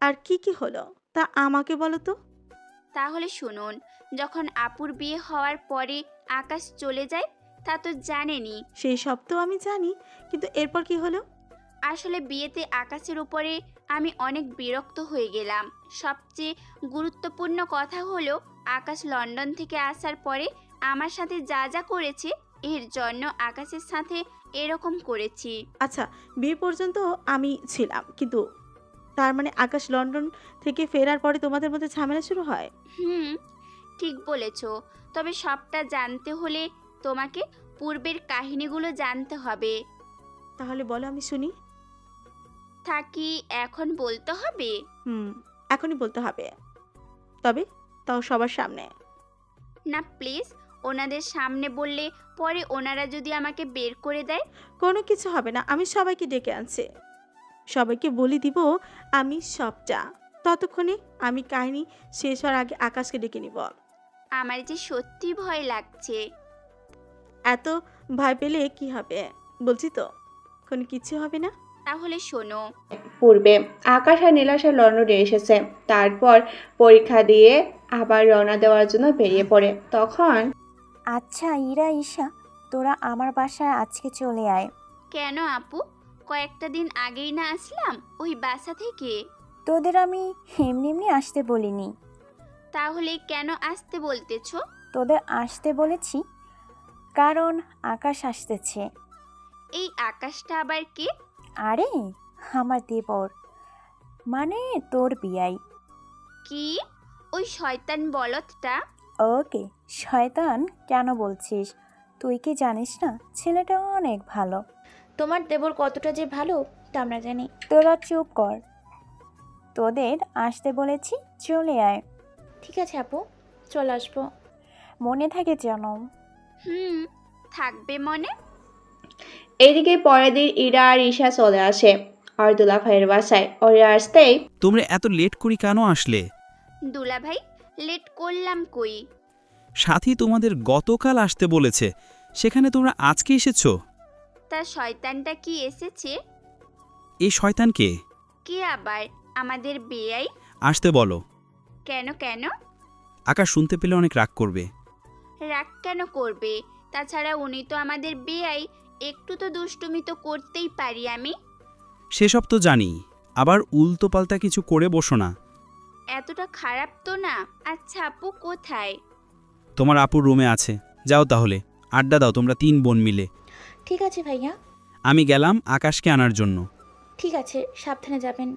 আর কি কি হলো তা আমাকে বলো তো। তাহলে শুনুন, যখন আপুর বিয়ে হওয়ার পরে আকাশ চলে যায় তা তো জানেনই। সেই সব তো আমি জানি, কিন্তু এরপর কি হলো? আসলে বিয়েতে আকাশের উপরে আমি অনেক বিরক্ত হয়ে গেলাম। সবচেয়ে গুরুত্বপূর্ণ কথা হলো, আকাশ লন্ডন থেকে আসার পরে আমার সাথে যা যা করেছে, এর জন্য আকাশের সাথে এরকম করেছি। আচ্ছা, বিয়ে পর্যন্ত আমি ছিলাম, কিন্তু তার মানে আকাশ লন্ডন থেকে ফেরার পরে তোমাদের মধ্যে ঝামেলা শুরু হয়? হুম, ঠিক বলেছ। তবে সবটা জানতে হলে তোমাকে পূর্বের কাহিনীগুলো জানতে হবে। তাহলে বলো, আমি শুনি। থাকি এখন বলতে হবে? এখনই বলতে হবে, তবে তাও সবার সামনে। না প্লিজ, ওনাদের সামনে বললে পরে ওনারা যদি আমাকে বের করে দেয়। কোনো কিছু হবে না, আমি সবাইকে ডেকে আনছি, সবাইকে বলে দিব আমি সবটা। ততক্ষণে আমি কাহিনী শেষ হওয়ার আগে আকাশকে ডেকে নিব। আমার যে সত্যি ভয় লাগছে। এত ভয় পেলে কি হবে? বলছি তো, কোনো কিছু হবে না। তাহলে শোনো। পূর্বে আকাশ আর নীলাশা লন্ডনে এসেছে, তারপর পরীক্ষা দিয়ে আবার রওনা দেওয়ার জন্য বেরিয়ে পড়ে। তখন আচ্ছা ইরা, ঈশা, তোরা আমার বাসায় আজকে চলে আয়। কেন আপু, কয়েকটা দিন আগেই না আসলাম ওই বাসা থেকে? তোদের আমি এমনি এমনি আসতে বলিনি। তাহলে কেন আসতে বলতেছ? তোদের আসতে বলেছি কারণ আকাশ আসতেছে। এই আকাশটা আবার কে? আরে আমার দেবর, মানে তোর বিয়াই। কি? ওই শয়তান বলদটা? ওকে, শয়তান কেন বলছিস? তুই কি জানিস না ছেলেটা অনেক ভালো। তোমার দেবর কতটা যে ভালো তা আমরা জানি। তোরা চুপ কর, তোদের আসতে বলেছি, চলে আয়। ঠিক আছে আপু, চলে আসবো। মনে থাকে যেন। থাকবে মনে। এদিকে পরের দিন ইরা আর ঈশা চলে আসে আর দুলাভাইয়ের বাসায়। ওরা আসতেই, তোমরা এত লেট করি কেন আসলে? দুলা ভাই, লেট করলাম কই? সাথী তোমাদের গতকাল আসতে বলেছে, সেখানে তোমরা আজকে এসেছো। তা শয়তানটা কি এসেছে? এই শয়তানকে কে আবার? আমাদের বেয়াই। আসতে বলো। কেন কেন? আকাশ শুনতে পেলে অনেক রাগ করবে। রাগ কেন করবে? তাছাড়া উনি তো আমাদের বেয়াই, একটু তো দুষ্টুমি তো করতেই পারি আমি। সেসব তো জানি, আবার উল্টোপাল্টা কিছু করে বসো না। এতটা খারাপ তো না। আচ্ছা আপু কোথায়? তোমার আপুর রুমে আছে, যাও তাহলে আড্ডা দাও তোমরা 3 বোন মিলে। ঠিক আছে ভাইয়া। আমি গেলাম আকাশকে আনার জন্য। ঠিক আছে, সাবধানে যাবেন।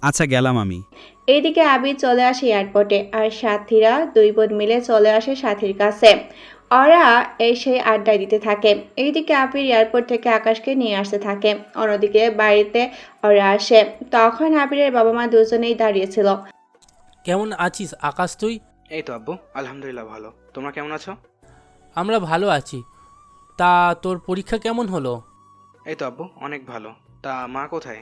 আচ্ছা গেলাম আমি। এইদিকে আবির চলে আসে এয়ারপোর্টে আর সাথীরা 2 বোন মিলে চলে আসে সাথীর কাছে। ওরা এসে আড্ডা দিতে থাকে। এইদিকে আবির এয়ারপোর্ট থেকে আকাশকে নিয়ে আসতে থাকে। অন্যদিকে বাড়িতে ওরা আসে, তখন আবিরের বাবা মা দুজনেই দাঁড়িয়েছিল। কেমন আছিস আকাশ তুই? এই তো আব্বু, আলহামদুলিল্লাহ ভালো। তোমরা কেমন আছো? আমরা ভালো আছি। তা তোর পরীক্ষা কেমন হলো? এই তো আব্বু, অনেক ভালো। তা মা কোথায়?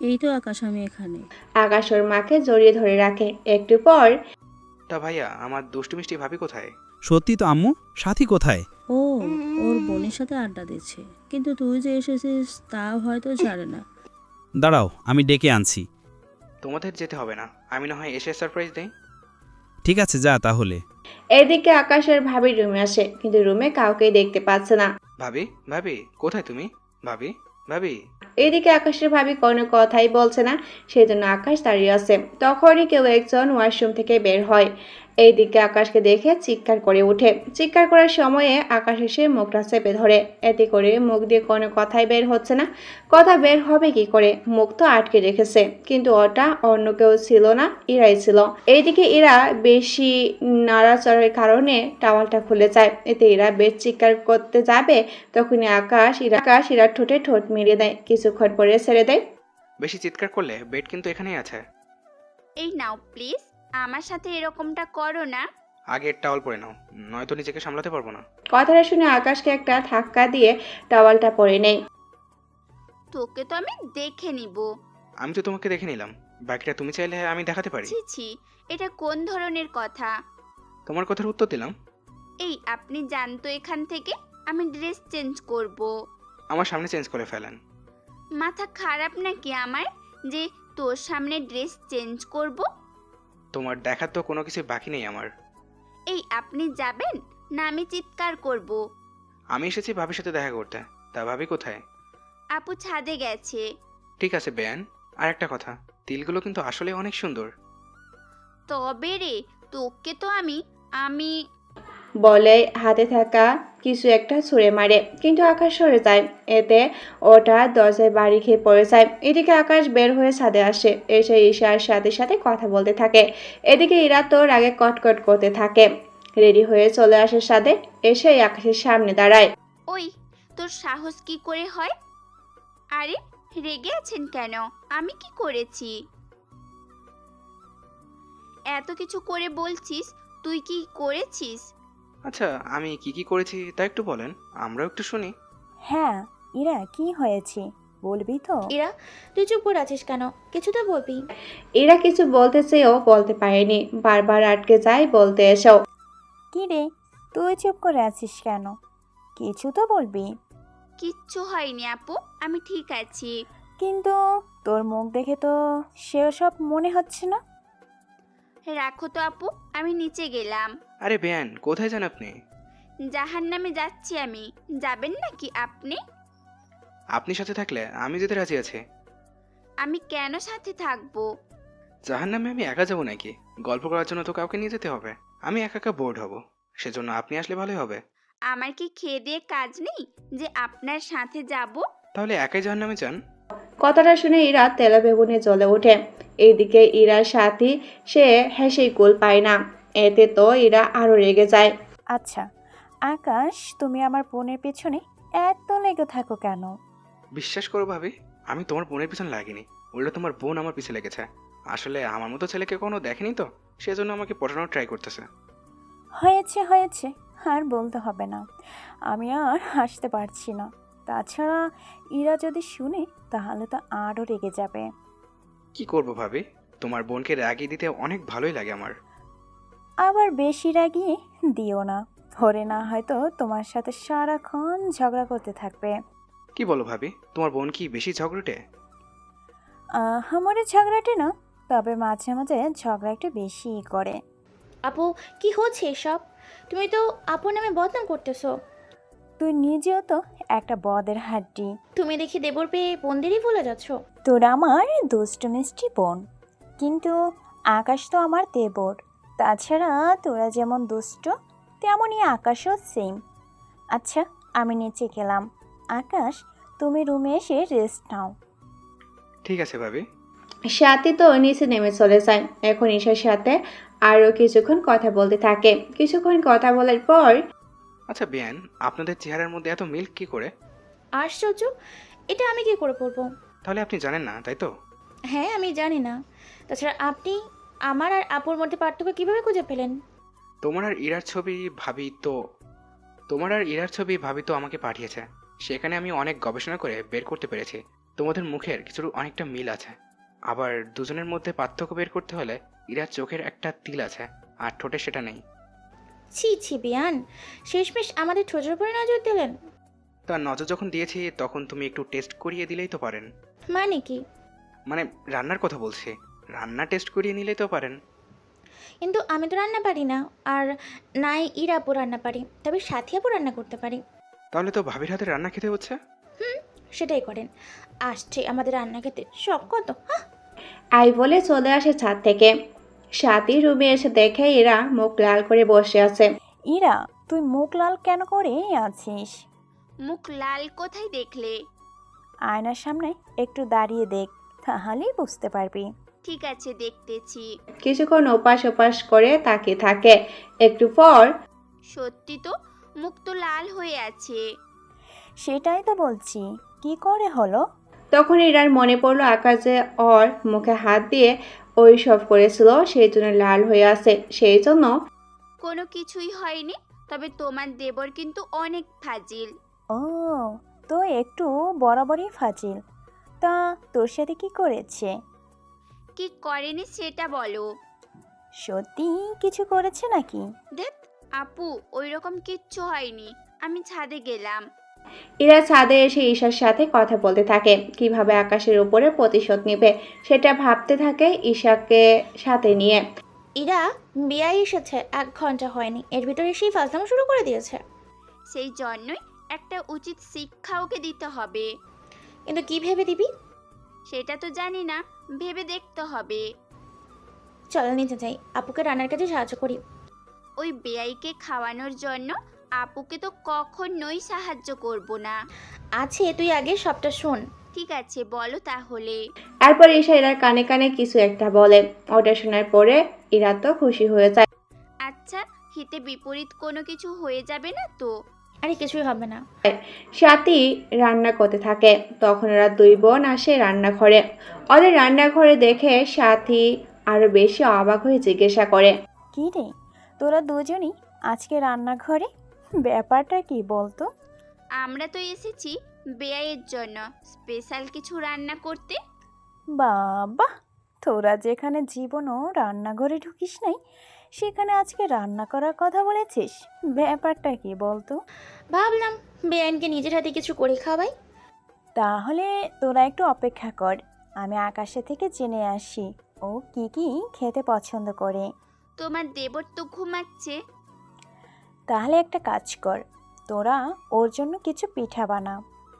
এই তো আকাশ, আমি এখানে। আকাশ ওর মাকে জড়িয়ে ধরে রাখে। একটু পর, তা ভাইয়া, আমার দুষ্টু মিষ্টি ভাবি কোথায়? সত্যি তো আম্মু, সাথী কোথায়? ও ওর বোনের সাথে আড্ডা দিচ্ছে, কিন্তু তুই যে এসেছিস তা হয়তো জানে না। দাঁড়াও, আমি ডেকে আনছি। তোমাদের যেতে হবে না, আমি না হয় এসে সারপ্রাইজ দেই। ঠিক আছে, যা তাহলে। এদিকে আকাশের ভাবির রুমে আসে, কিন্তু রুমে কাউকেই দেখতে পাচ্ছে না। ভাবি, ভাবি কোথায় তুমি? ভাবি, ভাবি। এদিকে আকাশের ভাবি কোনো কথাই বলছে না, সেই জন্য আকাশ দাঁড়িয়ে আছে। তখনই কেউ একজন ওয়াশরুম থেকে বের হয়। এইদিকে আকাশকে দেখে চিৎকার করে ওঠে। চিৎকার করার সময়ে আকাশ এসে মুখটা চেপে ধরে। এতে করে মুখ দিয়ে কোনো কথাই বের হচ্ছে না। কথা বের হবে কি করে? মুখ তো আটকে রেখেছে, কিন্তু ওটা অন্য কেউ ছিল না, ইরাই ছিল। এইদিকে ইরা বেশি নাড়াচড়ার কারণে টাওয়ালটা খুলে যায়। এতে ইরা বেশ চিৎকার করতে যাবে, তখনই আকাশ ইরার ঠোঁটে ঠোঁট মিলিয়ে দেয়। কিছুক্ষণ পরে ছেড়ে দেয়। বেশি চিৎকার করলে বেড কিন্তু এখানেই আছে। এই নাও প্লিজ, আমার সাথে এরকমটা করো না। আগে টাওয়াল পরে নাও, নয়তো নিজেকে সামলাতে পারবো না। কথাটা শুনে আকাশকে একটা ধাক্কা দিয়ে টাওয়ালটা পরে নেয়। তোকে তো আমি দেখে নিব। আমি তো তোমাকে দেখে নিলাম, বাকিটা তুমি চাইলে আমি দেখাতে পারি। ছি ছি, এটা কোন ধরনের কথা? তোমার কথার উত্তর দিলাম। এই আপনি জানতো এখান থেকে আমি ড্রেস চেঞ্জ করব। আমার সামনে চেঞ্জ করে ফেলেন। মাথা খারাপ নাকি আমার যে তোর সামনে ড্রেস চেঞ্জ করব? তোমার দেখার তো কোনো কিছু বাকি নেই আমার। এই আপনি যাবেন না আমি চিৎকার করব? আমি এসেছি ভাবির সাথে দেখা করতে, তা ভাবি কোথায়? আপু ছাদে গেছে। ঠিক আছে বেয়ান, আর একটা কথা, তিলগুলো কিন্তু আসলে অনেক সুন্দর। তবে রে, তোকে তো আমি আমি বলে হাতে থাকা কিছু একটা ছুঁড়ে মারে, কিন্তু আকাশ সরে যায়। এতে ওটা দরজায় বাড়ি খেয়ে পড়ে যায়। এদিকে আকাশ বের হয়ে ছাদে আসে, এসে ঈশার সাথে সাথে কথা বলতে থাকে। এদিকে ইরা তো রাগে কটকট করতে থাকে। রেডি হয়ে চলে আসে ছাদে, এসে আকাশের সামনে দাঁড়ায়। ওই, তোর সাহস কি করে হয়? আরে রেগে আছেন কেন? আমি কি করেছি? এত কিছু করে বলছিস, তুই কি করেছিস? আচ্ছা, আমি কি কি করেছি তা একটু বলেন, আমরাও একটু শুনি। হ্যাঁ, ইরা কি হয়েছে বলবি তো? ইরা, তুই চুপ করে আছিস কেন? কিছু তো বলবি। ইরা কিছু বলতে চেয়েও বলতে পারেনি, বারবার আটকে যায় বলতে এসেও। কি রে, তুই চুপ করে আছিস কেন? কিছু তো বলবি। কিচ্ছু হয়নি আপু, আমি ঠিক আছি। কিন্তু তোর মুখ দেখে তো সেসব মনে হচ্ছে না। রাখো তো আপু, আমি নিচে গেলাম। আরে বেয়ান, কোথায় যান আপনি? জাহান্নামে যাচ্ছি আমি। যাবেন নাকি আপনি? আপনি সাথে থাকলে আমি যেতে রাজি আছি। আমি কেন সাথে থাকবো? জাহান্নামে আমি একা যাবো নাকি? গল্প করার জন্য তো কাউকে নিয়ে যেতে হবে। আমি একা একা বোর্ড হব, সেজন্য আপনি আসলে ভালোই হবে। আমার কি খেয়ে দিয়ে কাজ নেই যে আপনার সাথে যাব? তাহলে একাই জাহান্নামে যান। কথাটা শুনে ইরা তেলে বেগুনে জ্বলে ওঠে। এইদিকে ইরার সাথী সে হেসেই কুল পায় না। এতে তো ইরা আরো রেগে যায়। আচ্ছা আকাশ, তুমি আমার বোনের পেছনে এত লেগে থাকো কেন? বিশ্বাস করো ভাবি, আমি তোমার বোনের পিছনে লাগিনি, উল্টো তোমার বোন আমার পিছে লেগেছে। আসলে আমার মতো ছেলেকে কোনো দেখেনি তো, সেজন্য আমাকে পটানোর ট্রাই করতেছে। হয়েছে হয়েছে, আর বলতে হবে না। আমি আর হাসতে পারছি না। তাছাড়া ইরা যদি শুনে তাহলে তো আরও রেগে যাবে। কি করবো ভাবি, তোমার বোনকে রাগিয়ে দিতে অনেক ভালোই লাগে আমার। আবার বেশি রাগিয়ে দিও না, ধরে না হয়তো তোমার সাথে সারাক্ষণ ঝগড়া করতে থাকবে। কি বলো ভাবি, তোমার বোন কি বেশি ঝগড়টে? আমারও ঝগড়াটে না, তবে মাঝে মাঝে ঝগড়া একটু বেশিই করে। আপু, কি হচ্ছে এসব? তুমি তো আপুর নামে বদনাম করতেছো। তুই নিজেও তো একটা বদের হাড্ডি। তুমি দেখি দেবর পেয়ে বোনদেরই ভুলে যাচ্ছ। তোর আমার দুষ্ট মিষ্টি বোন, কিন্তু আকাশ তো আমার দেবর। তাছাড়া তোরা যেমন দুষ্ট তেমনই আকাশও সেম। আচ্ছা আমি নিচে গেলাম। আকাশ, তুমি রুমে এসে রেস্ট নাও। ঠিক আছে ভাবি। সাথী তো নিচে নেমে চলে যায়। এখন ঈশার সাথে আরো কিছুক্ষণ কথা বলতে থাকে। কিছুক্ষণ কথা বলার পর, আচ্ছা বেয়ান, আপনাদের চেহারার মধ্যে এত মিল কি করে? আশ্চর্য, এটা আমি কি করে বলবো? তাহলে আপনি জানেন না, তাই তো? হ্যাঁ, আমি জানি না। তাছাড়া আপনি আমার আর আপুর মধ্যে পার্থক্য কিভাবে খুঁজে পেলেন? তোমার আর ইরার ছবি ভাবি তো আমাকে পাঠিয়েছে। সেখানে আমি অনেক গবেষণা করে বের করতে পেরেছি তোমাদের মুখের কিছু অনেকটা মিল আছে। আবার দুজনের মধ্যে পার্থক্য বের করতে হলে ইরার চোখের একটা তিল আছে আর ঠোঁটে সেটা নেই। ছি ছি বিয়ান, শেষমেশ আমাদের ঠোঁটের উপরে নজর দিলেন। তা নজর যখন দিয়েছি তখন তুমি একটু টেস্ট করিয়ে দিলেই তো পারেন। মানে কি? মানে রান্নার কথা বলছি, রান্না টেস্ট করিয়ে নিলেই তো পারেন। কিন্তু আমি তো রান্না পারি না, আর নাই ইরা আপু রান্না পারি, তবে সাথী আপু রান্না করতে পারি। তাহলে তো ভাবির হাতে রান্না খেতে হচ্ছে। সেটাই করেন। আসছে আমাদের রান্না খেতে, শখ কত। আই বলে চলে আসে ছাদ থেকে। সাথী রুমে এসে দেখে ইরা মুখ লাল করে বসে আছে। ইরা, তুই মুখ লাল কেন করে আছিস? মুখ লাল কোথায় দেখলে? আয়নার সামনে একটু দাঁড়িয়ে দেখ, তাহলেই বুঝতে পারবি। ঠিক আছে, দেখতেছি। কিছুক্ষণ ওপাশ ওপাশ করে তাকিয়ে থাকে। একটু পর, সত্যি তো, মুখ তো লাল হয়ে আছে। সেটাই তো বলছি, কি করে হলো? তখন ইরার মনে পড়লো আকাশ যে ওর মুখে হাত দিয়ে ওই সব করেছিল, সেই জন্য লাল হয়ে আছে। সেই জন্য কোনো কিছুই হয়নি, তবে তোমার দেবর কিন্তু অনেক ফাজিল। ও, তো একটু বরাবরই ফাজিল। তা তোর সাথে কি করেছে? কি করেনি সেটা বলো। সত্যি কিছু করেছে নাকি? দেখ আপু, ওই রকম কিচ্ছু হয়নি। আমি ছাদে গেলাম। ইরা ছাদে এসে ঈশার সাথে কথা বলতে থাকে। কিভাবে আকাশের উপরে প্রতিশোধ নেবে সেটা ভাবতে থাকে ঈশাকে সাথে নিয়ে। ইরা বিয়ে এসেছে 1 ঘন্টা হয়নি, এর ভিতরে সেই ফাজলামো শুরু করে দিয়েছে। সেই জন্যই একটা উচিত শিক্ষা ওকে দিতে হবে। কিন্তু কি ভেবে দিবি? সেটা তো জানি না, ভেবে দেখতে হবে। চল নিচে যাই, আপুকে রান্নার কাজে সাহায্য করি। ওই বেয়াইকে খাওয়ানোর জন্য আপুকে তো কখনোই সাহায্য করব না। আছে, তুই আগে সবটা শোন। ঠিক আছে, বলো তাহলে। এরপর ঈশা ইরার কানে কানে কিছু একটা বলে। ওটা শোনার পরে ইরা তো খুশি হয়ে যায়। আচ্ছা, হিতে বিপরীত কোনো কিছু হয়ে যাবে না তো? আরে কিছুই হবে না। সাথী রান্না করতে থাকে। তখন ওরা দুই বোন আসে রান্নাঘরে। ওদের রান্নাঘরে দেখে সাথী আরো বেশি অবাক হয়ে জিজ্ঞাসা করে, কি রে, তোরা দুজনই আজকে রান্নাঘরে? ব্যাপারটা কি বলতো? আমরা তো এসেছি বেয়াইয়ের জন্য স্পেশাল কিছু রান্না করতে। বাবা, তোরা যেখানে জীবনও রান্নাঘরে ঢুকিস নাই, সেখানে আজকে রান্না করার কথা বলেছিস। ব্যাপারটা কি বলতো? ভাবলাম বেআইনকে নিজের হাতে কিছু করে খাওয়াই। তাহলে তোরা একটু অপেক্ষা কর, আমি আকাশে থেকে জেনে আসি ও কি কি খেতে পছন্দ করে। তোমার দেবর তো ঘুমাচ্ছে। তাহলে একটা কাজ কর, তোরা ওর জন্য কিছু পিঠা বানা।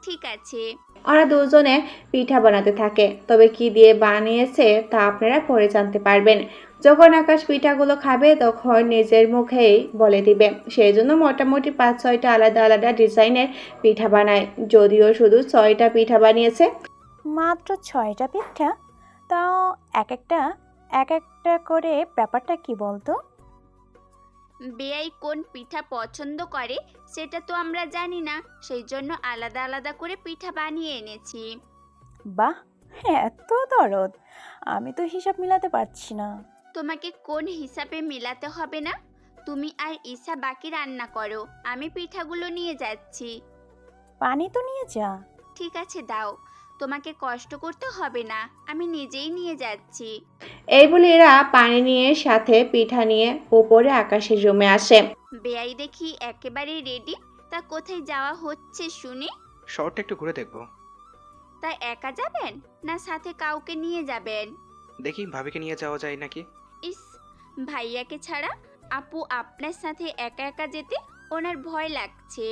ঠিক আছে। ওরা দুজনে পিঠা বানাতে থাকে। তবে কি দিয়ে বানিয়েছে তা আপনারা পরে জানতে পারবেন। যখন আকাশ পিঠাগুলো খাবে তখন নিজের মুখেই বলে দিবে। সেই জন্য মোটামুটি 5-6টা আলাদা আলাদা ডিজাইনের পিঠা বানায়। যদিও শুধু 6টা পিঠা বানিয়েছে। মাত্র 6টা পিঠা? তাও এক একটা করে। ব্যাপারটা কি বলতো? বেয়াই কোন পিঠা পছন্দ করে সেটা তো আমরা জানি না, সেই জন্য আলাদা আলাদা করে পিঠা বানিয়ে এনেছি। বাহ, এত দরদ! আমি তো হিসাব মিলাতে পারছি না। তোমাকে কোন হিসাবে মেলাতে হবে না, তুমি আর ঈশা বাকি রান্না করো, আমি পিঠাগুলো নিয়ে যাচ্ছি। পানি তো নিয়ে যা। ঠিক আছে, দাও, তোমাকে কষ্ট করতে হবে না, আমি নিজেই নিয়ে যাচ্ছি। এই বলে এরা পানি নিয়ে সাথে পিঠা নিয়ে উপরে আকাশের রুমে আসে। বেয়াই দেখি একেবারে রেডি। তা কোথায় যাওয়া হচ্ছে শুনি? শহরটা একটু ঘুরে দেখবো। তা একা যাবেন না সাথে কাউকে নিয়ে যাবেন? দেখি ভাবিকে নিয়ে যাওয়া যায় নাকি। ইস, ভাইয়াকে ছাড়া আপু আপনার সাথে একা একা যেতে ওনার ভয় লাগছে।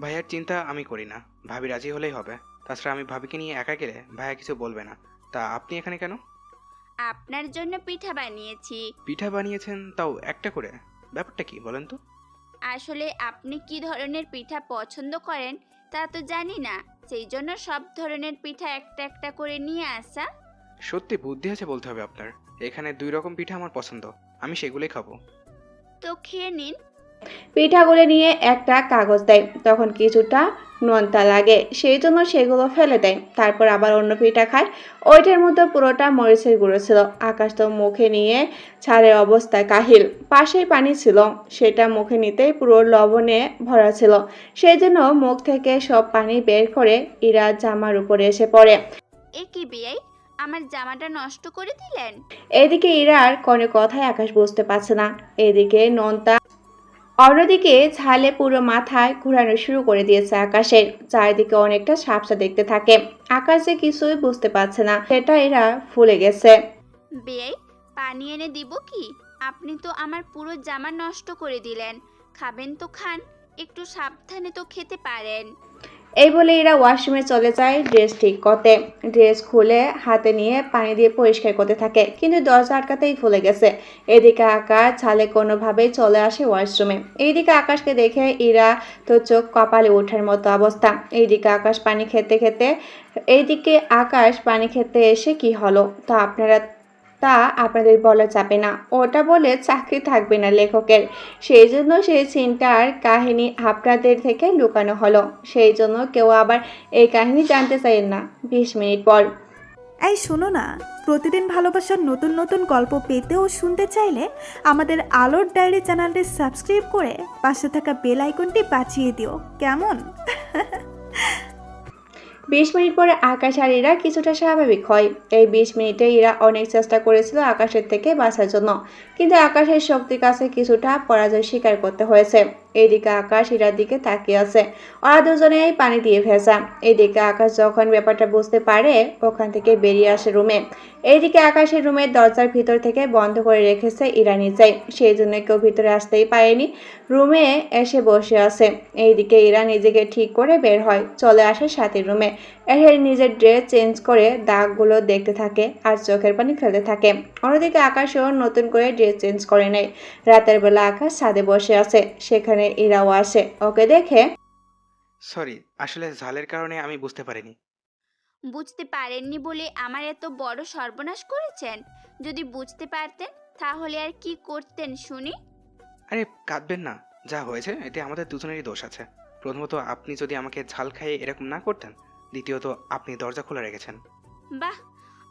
ভাইয়ার চিন্তা আমি করি না, ভাবি রাজি হলেই হবে। তাছাড়া আমি ভাবিকে নিয়ে একা গেলে ভাইয়া কিছু বলবে না। তা আপনি এখানে কেন? আপনার জন্য পিঠা বানিয়েছি। পিঠা বানিয়েছেন, তাও একটা করে? ব্যাপারটা কি বলেন তো? আসলে আপনি কি ধরনের পিঠা পছন্দ করেন তা তো জানি না, সেই জন্য সব ধরনের পিঠা একটা একটা করে নিয়ে আসা। সত্যি বুদ্ধি আছে বলতে হবে আপনার। এখানে 2 রকম পিঠা আমার পছন্দ, আমি সেগুলোই খাবো। তো খেয়ে নিন। পিঠাগুলো নিয়ে একটা কাগজ দেয়। তখন কিছুটা নোনতা লাগে, সেই জন্য সেগুলো ফেলে দেয়। তারপর আবার অন্য পিঠা খায়। ওইটার মধ্যে পুরোটা মরিচের গুঁড়ো ছিল। আকাশ তো মুখে নিয়ে ছাড়ের অবস্থায় কাহিল। পাশেই পানি ছিল, সেটা মুখে নিতেই পুরো লবণে ভরা ছিল। সেই জন্য মুখ থেকে সব পানি বের করে ইরা জামার উপরে এসে পড়ে। এ কি বেয়াই, আমার জামাটা নষ্ট করে দিলেন? এদিকে ইরার কোনো কথাই আকাশ বুঝতে পারছে না। এদিকে নোনতা অন্যদিকে ঝালে পুরো মাথায় ঘোরানো শুরু করে দিয়েছে আকাশের। চারিদিকে অনেকটা ঝাপসা দেখতে থাকে। আকাশ যে কিছুই বুঝতে পারছে না, সেটা এরা ভুলে গেছে। বেয়াই, পানি এনে দিব কি? আপনি তো আমার পুরো জামা নষ্ট করে দিলেন। খাবেন তো খান, একটু সাবধানে তো খেতে পারেন। এই বলে এরা ওয়াশরুমে চলে যায় ড্রেস ঠিক করতে। ড্রেস খুলে হাতে নিয়ে পানি দিয়ে পরিষ্কার করতে থাকে, কিন্তু দরজা আটকাতেই ভুলে গেছে। এদিকে আকাশ ছালে কোনোভাবেই চলে আসে ওয়াশরুমে। এইদিকে আকাশকে দেখে ইরা তো চোখ কপালে ওঠার মতো অবস্থা। এইদিকে আকাশ পানি খেতে এসে কি হলো তা আপনাদের বলা যাবে না। ওটা বলে চাকরি থাকবে না লেখকের। সেই জন্য সেই চিন্তার কাহিনী আপনাদের থেকে লুকানো হলো। সেই জন্য কেউ আবার এই কাহিনী জানতে চাইেন না। 20 মিনিট পর। এই শোনো না, প্রতিদিন ভালোবাসার নতুন নতুন গল্প পেতে ও শুনতে চাইলে আমাদের আলোর ডায়েরি চ্যানেলটি সাবস্ক্রাইব করে পাশে থাকা বেল আইকনটি বাজিয়ে দিও, কেমন? 20 মিনিট পরে আকাশ আর ইরা কিছুটা স্বাভাবিক হয়। এই 20 মিনিটে ইরা অনেক চেষ্টা করেছিল আকাশের থেকে বাঁচার জন্য, কিন্তু আকাশের শক্তির কাছে কিছুটা পরাজয় স্বীকার করতে হয়েছে। এইদিকে আকাশ ইরার দিকে তাকিয়ে আছে। ওরা দুজনেই পানি দিয়ে ভেজা। এইদিকে আকাশ যখন ব্যাপারটা বুঝতে পারে ওখান থেকে বেরিয়ে আসে রুমে। এইদিকে আকাশের রুমের দরজার ভিতর থেকে বন্ধ করে রেখেছে ইরা নিজেই, সেই জন্য কেউ ভিতরে আসতেই পারেনি। রুমে এসে বসে আছে। এইদিকে ইরা নিজেকে ঠিক করে বের হয়, চলে আসে সাথীর রুমে। এসে নিজের ড্রেস চেঞ্জ করে দাগগুলো দেখতে থাকে আর চোখের পানি ফেলতে থাকে। অন্যদিকে আকাশও নতুন করে ড্রেস চেঞ্জ করে নেয়। রাতের বেলা আকাশ ছাদে বসে আছে, সেখানে ইরাও আসে। ওকে দেখে সরি, আসলে ঝালের কারণে আমি বুঝতে পারিনি। বুঝতে পারেননি বলে আমার এত বড় সর্বনাশ করেছেন। যদি বুঝতে পারতেন তাহলে আর কি করতেন শুনি? আরে কাঁদবেন না, যা হয়েছে এতে আমাদের দুজনেরই দোষ আছে। প্রথমত আপনি যদি আমাকে ঝাল খাইয়ে এরকম না করতেন, দ্বিতীয়ত আপনি দরজা খোলা রেখেছেন। বাহ,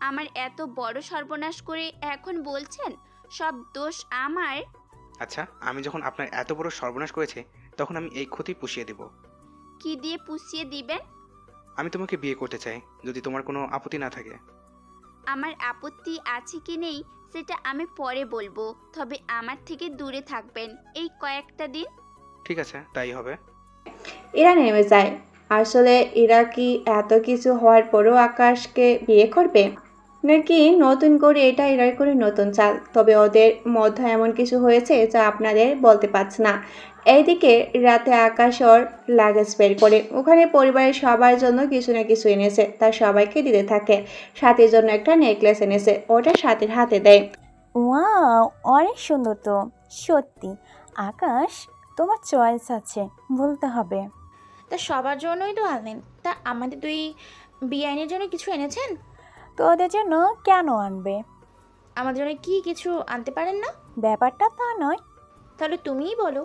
আমার এত বড় সর্বনাশ করে এখন বলছেন সব দোষ আমার? আচ্ছা, আমি যখন আপনার এত বড় সর্বনাশ করেছি তখন আমি এই ক্ষতি পুষিয়ে দেব। কি দিয়ে পুষিয়ে দিবেন? আমি তোমাকে বিয়ে করতে চাই, যদি তোমার কোনো আপত্তি না থাকে। আমার আপত্তি আছে কি নেই সেটা আমি পরে বলবো, তবে আমার থেকে দূরে থাকবেন এই কয়েকটা দিন। ঠিক আছে, তাই হবে। ইরা নেমে যায়। আসলে ইরা কি এত কিছু হওয়ার পরেও আকাশকে বিয়ে করবে, নাকি নতুন করে এটা ইরার করে নতুন চাল? তবে ওদের মধ্যে এমন কিছু হয়েছে যা আপনাদের বলতে পারছে না। এইদিকে রাতে আকাশ ওর লাগেজ বের করে ওখানে পরিবারের সবার জন্য কিছু না কিছু এনেছে, তার সবাইকে দিতে থাকে। সাথীর জন্য একটা নেকলেস এনেছে, ওটা সাথীর হাতে দেয়। ওয়াও, অনেক সুন্দর তো। সত্যি আকাশ, তোমার চয়েস আছে, বলতে হবে। তা সবার জন্যই তো আনলেন, তা আমাদের দুই বিআইনের জন্য কিছু এনেছেন? তো ওদের জন্য কেন আনবে? আমাদের জন্য কি কিছু আনতে পারেন না? ব্যাপারটা তা নয়। তাহলে তুমিই বলো।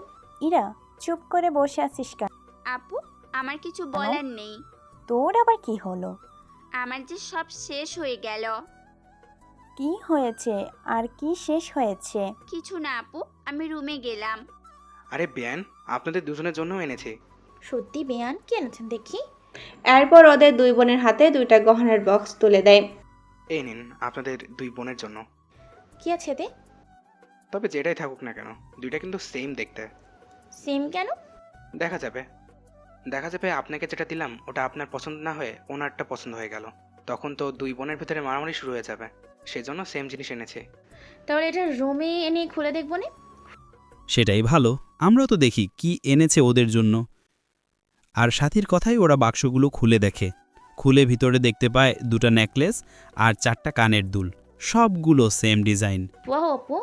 ইরা, চুপ করে বসে আছিস কেন? আপু, আমার কিছু বলার নেই। তোর আবার কি হলো? আমার যে সব শেষ হয়ে গেল। কি হয়েছে আর কি শেষ হয়েছে? কিছু না আপু, আমি রুমে গেলাম। আরে বেয়ান, আপনাদের দুজনের জন্য এনেছি। সত্যি বেয়ান, কি এনেছেন দেখি? এরপর ওদের দুই বোনের হাতে দুইটা গহনার বক্স তুলে দেয়। এই নিন আপনাদের দুই বোনের জন্য। কি আছে এতে? তবে যেটাই থাকুক না কেন, দুইটা কিন্তু সেম দেখতে। সেম কেন? দেখা যাবে। আপনাকে যেটা দিলাম ওটা আপনার পছন্দ না হয়ে ওনারটা পছন্দ হয়ে গেল, তখন তো দুই বোনের ভিতরে মারামারি শুরু হয়ে যাবে। সেজন্য সেম জিনিস এনেছি। তাহলে এটা রুমে এনে খুলে দেখবো না? সেটাই ভালো, আমরাও তো দেখি কি এনেছে ওদের জন্য। আর সাথীর কথাই ওরা বাক্সগুলো খুলে দেখে। খুলে ভিতরে দেখতে পায় দুটো নেকলেস আর 4টা কানের দুল, সবগুলো সেম ডিজাইন। ওয়াও আপু,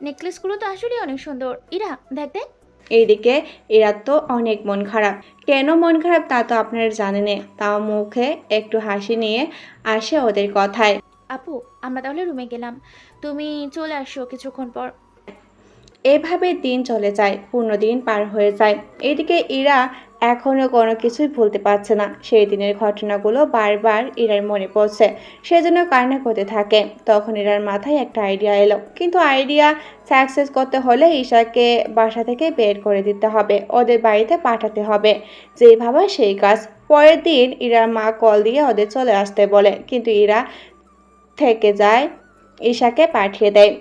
নেকলেসগুলো তো আসলেই অনেক সুন্দর। ইরা দেখ দেখ। এইদিকে এরা তো অনেক মন খারাপ। কেন মন খারাপ তা তো আপনারা জানেন, তাও মুখে একটু হাসি নিয়ে আসে ওদের কথায়। আপু, আমরা তাহলে রুমে গেলাম, তুমি চলে আসো কিছুক্ষণ পর। এভাবে দিন চলে যায়, 15 দিন পার হয়ে যায়। এদিকে ইরা এখনো কোনো কিছুই ভুলতে পারছে না। সেই দিনের ঘটনাগুলো বারবার ইরার মনে পড়ছে, সেজন্য কান্না করতে থাকে। তখন ইরার মাথায় একটা আইডিয়া এলো, কিন্তু আইডিয়া সাকসেস করতে হলে ঈশাকে বাসা থেকে বের করে দিতে হবে, ওদের বাড়িতে পাঠাতে হবে। যেই ভাবা সেই কাজ। পরের দিন ইরার মা কল দিয়ে ওদের চলে আসতে বলে, কিন্তু ইরা থেকে যায়, ঈশাকে পাঠিয়ে দেয়।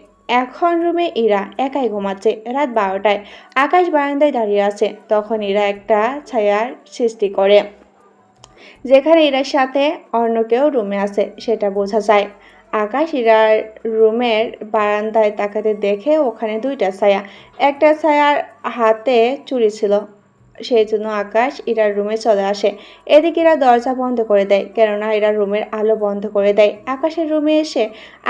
এখন রুমে ইরা একাই ঘুমাচ্ছে। রাত 12টায় আকাশ বারান্দায় দাঁড়িয়ে আছে। তখন ইরা একটা ছায়ার সৃষ্টি করে, যেখানে ইরার সাথে অন্য কেউ রুমে আছে সেটা বোঝা যায়। আকাশ ইরার রুমের বারান্দায় তাকাতে দেখে ওখানে দুইটা ছায়া। একটা ছায়ার হাতে চুড়ি ছিল, সেই জন্য আকাশ ইরার রুমে চলে আসে। এদিকে ইরা দরজা বন্ধ করে দেয়, কেননা ইরা রুমের আলো বন্ধ করে দেয়। আকাশের রুমে এসে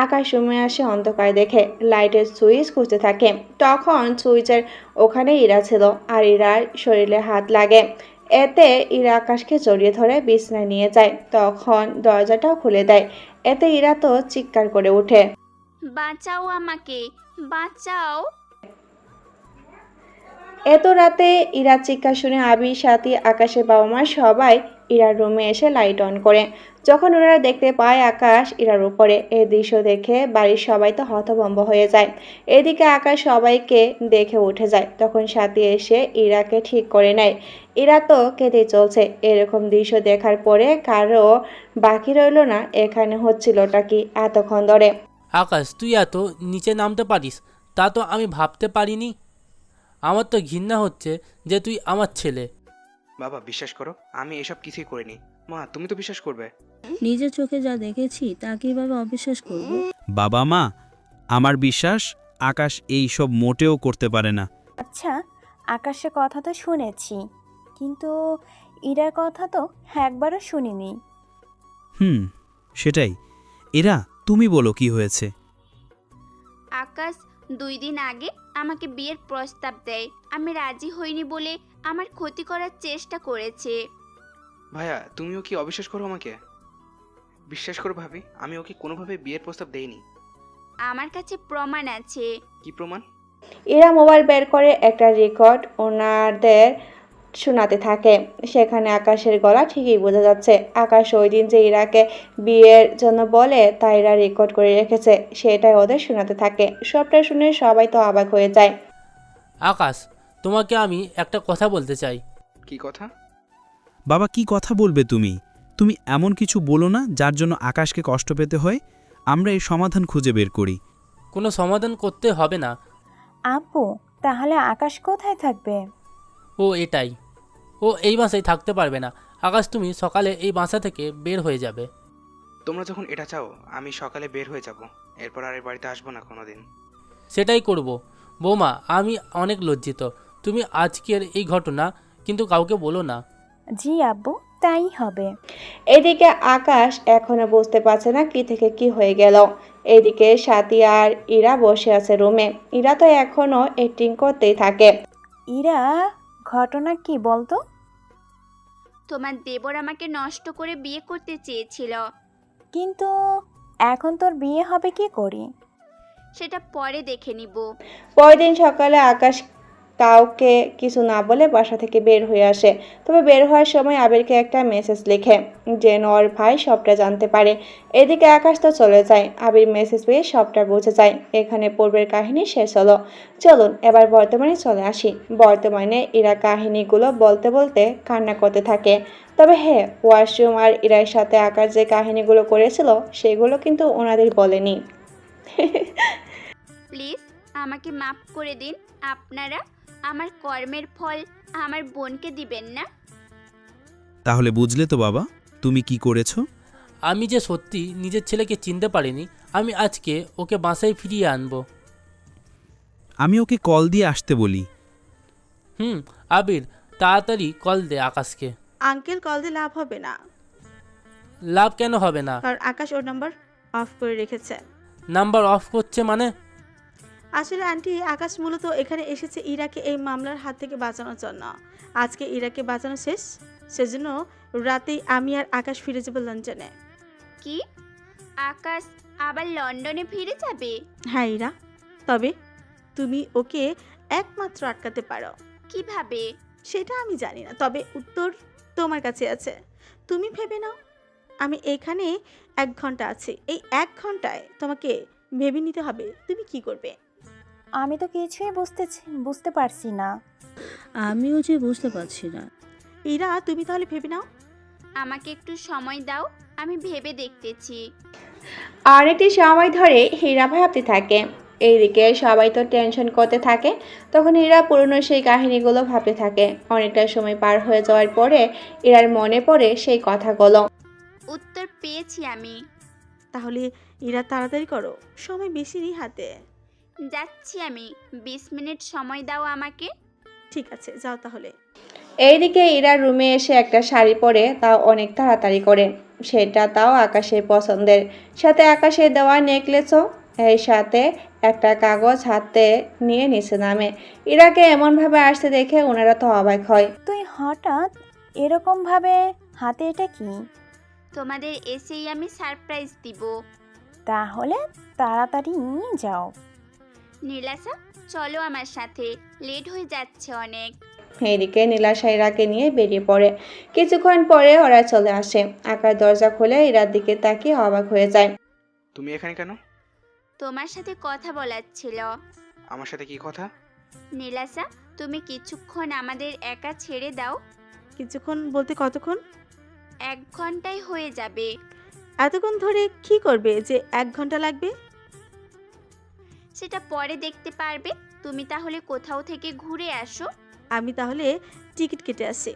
আকাশ রুমে আসে অন্ধকার দেখে লাইটের সুইচ খুঁজতে থাকে। তখন সুইচের ওখানে ইরা ছিল আর ইরার শরীরে হাত লাগে। এতে ইরা আকাশকে জড়িয়ে ধরে বিছানায় নিয়ে যায়। তখন দরজাটাও খুলে দেয়। এতে ইরা তো চিৎকার করে ওঠে, বাঁচাও আমাকে, বাঁচাও। এত রাতে ইরার চিৎকার শুনে আবি, সাথী, আকাশের বাবা মা সবাই ইরার রুমে এসে লাইট অন করে। যখন ওরা দেখতে পায় আকাশ ইরার উপরে, এই দৃশ্য দেখে বাড়ির সবাই তো হতভম্ব হয়ে যায়। এদিকে আকাশ সবাইকে দেখে উঠে যায়। তখন সাথী এসে ইরাকে ঠিক করে নেয়। ইরা তো কেঁদে চলছে। এরকম দৃশ্য দেখার পরে কারো বাকি রইল না এখানে হচ্ছিলটা কি এতক্ষণ ধরে। আকাশ, তুই এত নিচে নামতে পারিস তা তো আমি ভাবতে পারিনি। আমার তো ঘৃণা হচ্ছে যে তুই আমার ছেলে। বাবা বিশ্বাস করো, আমি এসব কিছুই করিনি। মা তুমি তো বিশ্বাস করবে। নিজের চোখে যা দেখেছি তা কিভাবে অবিশ্বাস করব? বাবা মা, আমার বিশ্বাস আকাশ এই সব মোটেও করতে পারে না। আচ্ছা, আকাশের কথা তো শুনেছি, কিন্তু ইরার কথা তো একবারও শুনিনি। সেটাই। এরা তুমি বলো কি হয়েছে? আকাশ 2 দিন আগে আমাকে বিয়ের প্রস্তাব দেয়। আমি রাজি হইনি বলে আমার ক্ষতি করার চেষ্টা করেছে। ভাইয়া তুমিও কি অবিশ্বাস করো আমাকে? বিশ্বাস করো ভাবি, আমি ওকে কোনোভাবে বিয়ের প্রস্তাব দেইনি। আমার কাছে প্রমাণ আছে। কি প্রমাণ? ইরা মোবাইল বের করে একটা রেকর্ড ওনাদের শোনাতে থাকে। সেখানে আকাশের গলা ঠিকই বোঝা যাচ্ছে। আকাশ ওই দিন যে ইরাকে বিয়ের জন্য বলে তা ইরা রেকর্ড করে রেখেছে, সেটাই ওদের শোনাতে থাকে। সবটা শুনে সবাই তো অবাক হয়ে যায়। আকাশ, তোমাকে আমি একটা কথা বলতে চাই। কি কথা? বাবা কি কথা বলবে তুমি? তুমি এমন কিছু বলো না যার জন্য আকাশকে কষ্ট পেতে হয়। আমরা এর সমাধান খুঁজে বের করি। কোনো সমাধান করতে হবে না। আব্বু, তাহলে আকাশ কোথায় থাকবে? এটাই, ও এই বাসায় থাকতে পারবে না। আকাশ, তুমি সকালে এই বাসা থেকে বের হয়ে যাবে। তোমরা যখন এটা চাও আমি সকালে বের হয়ে যাব, এরপর আর এই বাড়িতে আসবো না কোনোদিন। সেটাই করব। বৌমা, আমি অনেক লজ্জিত। তুমি আজকের এই ঘটনা কিন্তু কাউকে বলো না। জি আব্বু, তাই হবে। এদিকে আকাশ এখনো বুঝতে পারছে না কি থেকে কি হয়ে গেল। এদিকে সাথী আর ইরা বসে আছে রুমে। ইরা তো এখনো অ্যাক্টিং করতেই থাকে। ইরা, ঘটনা কি বলতো? তোমার দেবর আমাকে নষ্ট করে বিয়ে করতে চেয়েছিল। কিন্তু এখন তোর বিয়ে হবে কি করি? সেটা পরে দেখে নিব। পরের দিন সকালে আকাশ কাউকে কিছু না বলে বাসা থেকে বের হয়ে আসে। তবে বের হওয়ার সময় আবিরকে একটা মেসেজ লিখে, যেন ওর ভাই সবটা জানতে পারে। এদিকে আকাশ তো চলে যায়। আবির মেসেজ পেয়ে সবটা বুঝে যায়। এখানে পূর্বের কাহিনী শেষ হলো। চলুন এবার বর্তমানে চলে আসি। বর্তমানে ইরা কাহিনীগুলো বলতে বলতে কান্না করতে থাকে। তবে হ্যাঁ, ওয়াশরুম আর ইরার সাথে আকাশ যে কাহিনীগুলো করেছিল সেগুলো কিন্তু ওনাদের বলেনি। প্লিজ আমাকে মাফ করে দিন। আপনারা আমার কর্মের ফল আমার বোনকে দিবেন না। তাহলে বুঝলে তো বাবা তুমি কি করেছো? আমি যে সত্যি নিজের ছেলেকে চিনতে পারিনি, আমি আজকে ওকে বাসায় ফিরিয়ে আনবো। আমি ওকে কল দিয়ে আসতে বলি। আবির, তাড়াতাড়ি কল দে আকাশকে। আঙ্কেল কল দিয়ে লাভ হবে না। লাভ কেন হবে না? কারণ আকাশ ওর নাম্বার অফ করে রেখেছে। নাম্বার অফ করছে মানে? আসলে আন্টি, আকাশ মূলত এখানে এসেছে ইরাকে এই মামলার হাত থেকে বাঁচানোর জন্য। আজকে ইরাকে বাঁচানো শেষ, সেজন্য রাতেই আমি আর আকাশ ফিরে যাবো লন্ডনে। কি? আকাশ আবার লন্ডনে ফিরে যাবে? হ্যাঁ ইরা, তবে তুমি ওকে একমাত্র আটকাতে পারো। কিভাবে? সেটা আমি জানি না, তবে উত্তর তোমার কাছে আছে। তুমি ভেবে নাও। আমি এখানে 1 ঘন্টা আছি। এই 1 ঘন্টায় তোমাকে ভেবে নিতে হবে তুমি কি করবে। আমি তো কিছুই বুঝতে পারছি না। আমিও যে বুঝতে পারছি না। ইরা, তুমি তাহলে ভেবে নাও। আমাকে একটু সময় দাও, আমি ভেবে দেখতেছি। অনেকটি সময় ধরে হীরা ভাবতে থাকে। এইদিকে সবাই তো টেনশন করতে থাকে। তখন হীরা পুরনো সেই কাহিনীগুলো ভাবতে থাকে। অনেকটা সময় পার হয়ে যাওয়ার পরে ইরার মনে পড়ে সেই কথাগুলো। উত্তর পেয়েছি আমি। তাহলে ইরা তাড়াতাড়ি করো, সময় বেশি নেই হাতে। যাচ্ছি আমি। 20 মিনিট সময় দাও আমাকে। ঠিক আছে, যাও তাহলে। এইদিকে ইরা রুমে এসে একটা শাড়ি পরে, তাও অনেক তাড়াতাড়ি করে। সেটা তাও আকাশের পছন্দের, সাথে আকাশের দেওয়া নেকলেসও। এর সাথে একটা কাগজ হাতে নিয়ে নিচে নামে। ইরাকে এমনভাবে আসতে দেখে ওনারা তো অবাক হয়। তুই হঠাৎ এরকম ভাবে হাতে এটা কি? তোমাদের এসেই আমি সারপ্রাইজ দিব। তাহলে তাড়াতাড়ি নিয়ে যাও। নীলাশা, চলো আমার সাথে, লেট হয়ে যাচ্ছে অনেক। এদিকে নীলাশা ইরাকে নিয়ে বেরিয়ে পড়ে। কিছুক্ষণ পরে ওরা চলে আসে। আকাশ দরজা খুলে ইরার দিকে তাকিয়ে অবাক হয়ে যায়। তুমি এখানে কেন? তোমার সাথে কথা বলার ছিল। আমার সাথে কি কথা? নীলাশা, তুমি কিছুক্ষণ আমাদের একা ছেড়ে দাও। কিছুক্ষণ বলতে কতক্ষণ? 1 ঘন্টায় হয়ে যাবে। এতক্ষণ ধরে কি করবে যে 1 ঘন্টা লাগবে? সেটা পরে দেখতে পারবে। তুমি তাহলে কোথাও থেকে ঘুরে আসো। আমি তাহলে টিকিট কেটে আসি।